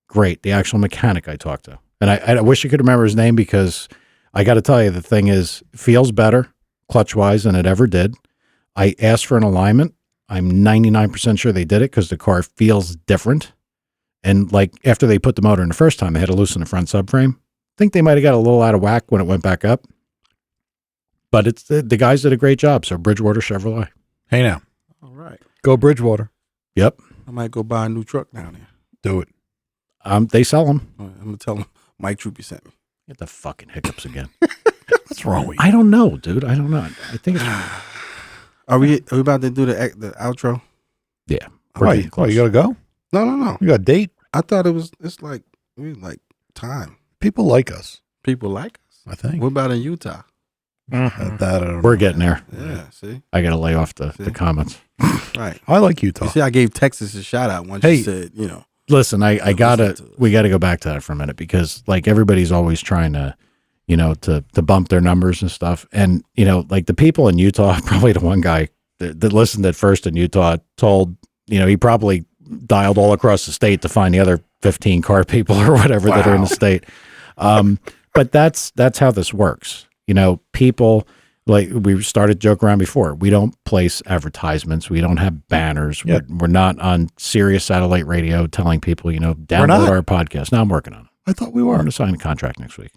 Great. The actual mechanic I talked to. And I wish I could remember his name, because I got to tell you, the thing is, feels better clutch-wise than it ever did. I asked for an alignment. I'm 99% sure they did it, because the car feels different. And like after they put the motor in the first time, they had to loosen the front subframe. I think they might have got a little out of whack when it went back up. But it's the guys did a great job. So Bridgewater Chevrolet. Hey now. All right. Go Bridgewater. Yep. I might go buy a new truck down there. Do it. They sell them. All right, I'm going to tell them Mike Troopy sent me. Get the fucking hiccups again. What's wrong with you? I don't know, dude. I don't know. I think it's... Are we about to do the outro? Yeah. Why, you got to go? No. You got a date? I thought it's like time. People like us, People like us. I think. What about in Utah? Mhm. That I don't We're know. getting there. Yeah, see? I got to lay off the See? comments. Right. I like Utah. You see, I gave Texas a shout out once Hey. you said, Listen, we listen got to us. to go back to that for a minute because like everybody's always trying to, to bump their numbers and stuff. And, like the people in Utah, probably the one guy that listened at first in Utah told, he probably dialed all across the state to find the other 15 car people or whatever that are in the state. But that's how this works. People, like we started joking around before, we don't place advertisements. We don't have banners. Yep. We're not on Sirius satellite radio telling people, download not. our podcast. Now I'm working on it. I thought we We're were. going to sign a contract next week.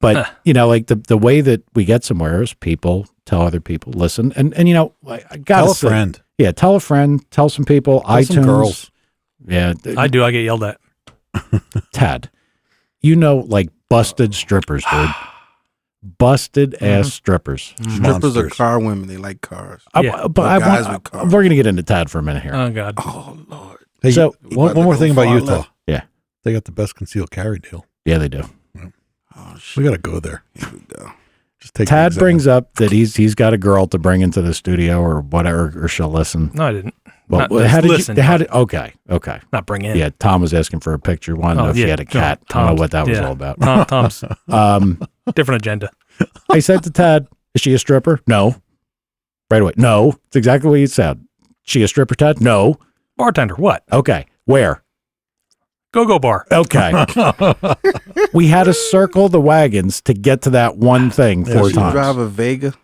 But, like the way that we get somewhere is people tell other people, listen. And I got to Tell a friend. Yeah, tell a friend, tell some people, Tell iTunes. some girls. Yeah. I do. I get yelled at. Tad, like busted strippers, dude. Busted ass strippers. Strippers Monsters. are car women. They like cars. Yeah. Guys with cars. We're going to get into Tad for a minute here. Oh God. Oh, Lord. Hey, So- one more thing about far Utah. left. Yeah. They got the best concealed carry deal. Yeah, they do. Oh, We shit. got to go there. Here we go. Just take Tad the exam. brings up that he's got a girl to bring into the studio or whatever, or she'll listen. No, I didn't. Well, Not how did listen. okay. Not bring in. Yeah, Tom was asking for a picture. Wanted to know if she had a cat. I don't know what that was all about. Tom's different agenda. I said to Tad, is she a stripper? No. Right away. No. It's exactly what you said. She a stripper, Tad? No. Bartender. What? Okay. Where? Go bar. Okay. We had to circle the wagons to get to that one thing Yeah, four She times. drive a Vega?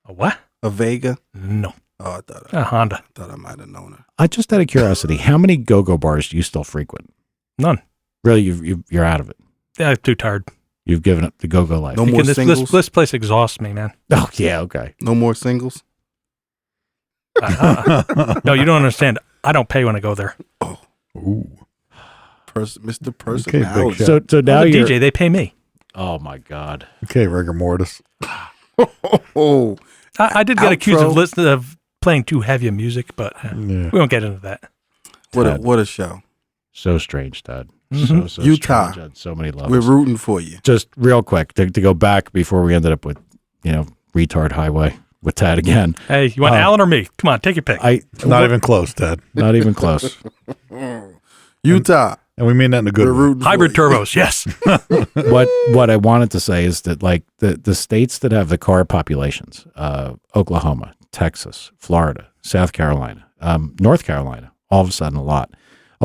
A what? A Vega? No. Oh, I thought A Honda. I might have known her. I just out of curiosity, how many go-go bars do you still frequent? None. Really, you're out of it. Yeah, I'm too tired. You've given up the go-go life. No more This singles? this place exhausts me, man. Oh, yeah, okay. No more singles? No, you don't understand. I don't pay when I go there. Ooh. Mr. Person. Okay, big shot. So now I'm the you're DJ. They pay me. Oh my God. Okay, rigor mortis. Oh, I did get accused Outro. of playing too heavy of music, but Yeah. we won't get into that. what a show. So strange, Dad. Mhm. So Utah. strange on so many levels. We're rooting for you. Just real quick to go back before we ended up with, retard highway with Tad again. Hey, you want Alan or me? Come on, take your pick. Not even close, Ted. Not even close. Utah. And we mean that in a good We're way. rooting Hybrid for you. turbos, yes. What I wanted to say is that like the states that have the car populations, Oklahoma, Texas, Florida, South Carolina, North Carolina, all of a sudden a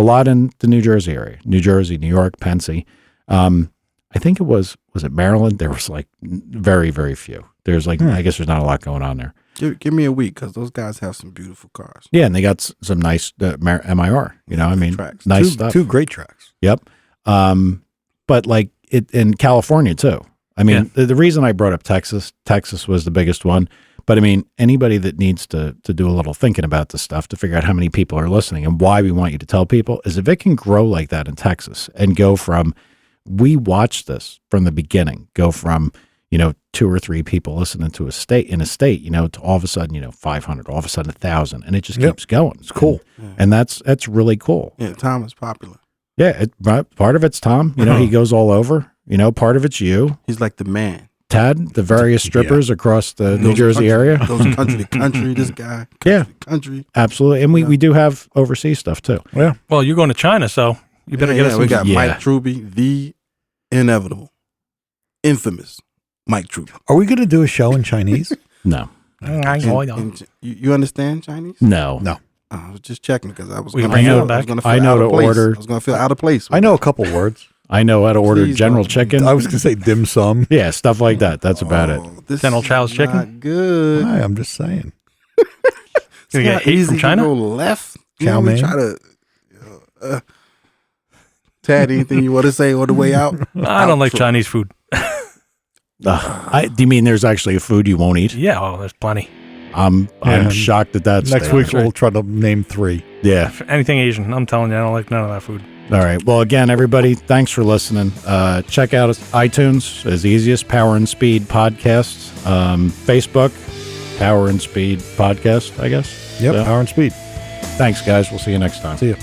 lot in the New Jersey area, New Jersey, New York, Pennsy. I think it was it Maryland? There was like very, very few. There's like, I guess there's not a lot going on there. Give me a week because those guys have some beautiful cars. Yeah. And they got some nice MIR, Tracks. nice stuff. Two great tracks. Yep. But like it in California too. I mean, the reason I brought up Texas was the biggest one. But I mean, anybody that needs to do a little thinking about this stuff to figure out how many people are listening and why we want you to tell people is if it can grow like that in Texas and go from, we watched this from the beginning, go from, 2 or 3 people listening to a state, to all of a sudden, 500, all of a sudden 1,000, and it just keeps going. It's cool. And that's really cool. Yeah, Tom is popular. Yeah. Part of it's Tom, he goes all over, part of it's you. He's like the man. Tad, the various strippers across the New Goes Jersey country- area. Goes country to country, this guy. Yeah. Country. Absolutely. And we do have overseas stuff too. Yeah. Well, you're going to China, so you better get us some. We got Yeah. Mike Truby, the inevitable, infamous Mike Truby. Are we going to do a show in Chinese? No. You understand Chinese? No. No. I was just checking because I was We going bring to it feel, back. I was gonna feel I know out to of place. order- I was going to feel out of place. I know a couple words. I know how to order Please General don't. Chicken. I was going to say dim sum. Yeah, stuff like that. That's about it. This General is Chow's chicken? not good. Hi, I'm just saying. It's Gonna get not hate easy from to China? go left. Chow We mein? try to. Tad, anything you want to say on the way out? I don't like Chinese food. Do you mean there's actually a food you won't eat? Yeah, oh, there's plenty. I'm Yeah. shocked at that. Next statement. week, we'll try to name 3. Yeah. If anything Asian, I'm telling you, I don't like none of that food. All right. Well, again, everybody, thanks for listening. Check out iTunes as easiest Power and Speed Podcasts. Facebook, Power and Speed Podcast, I guess. Yep. So, Power and speed. thanks, guys. We'll see you next time. See you.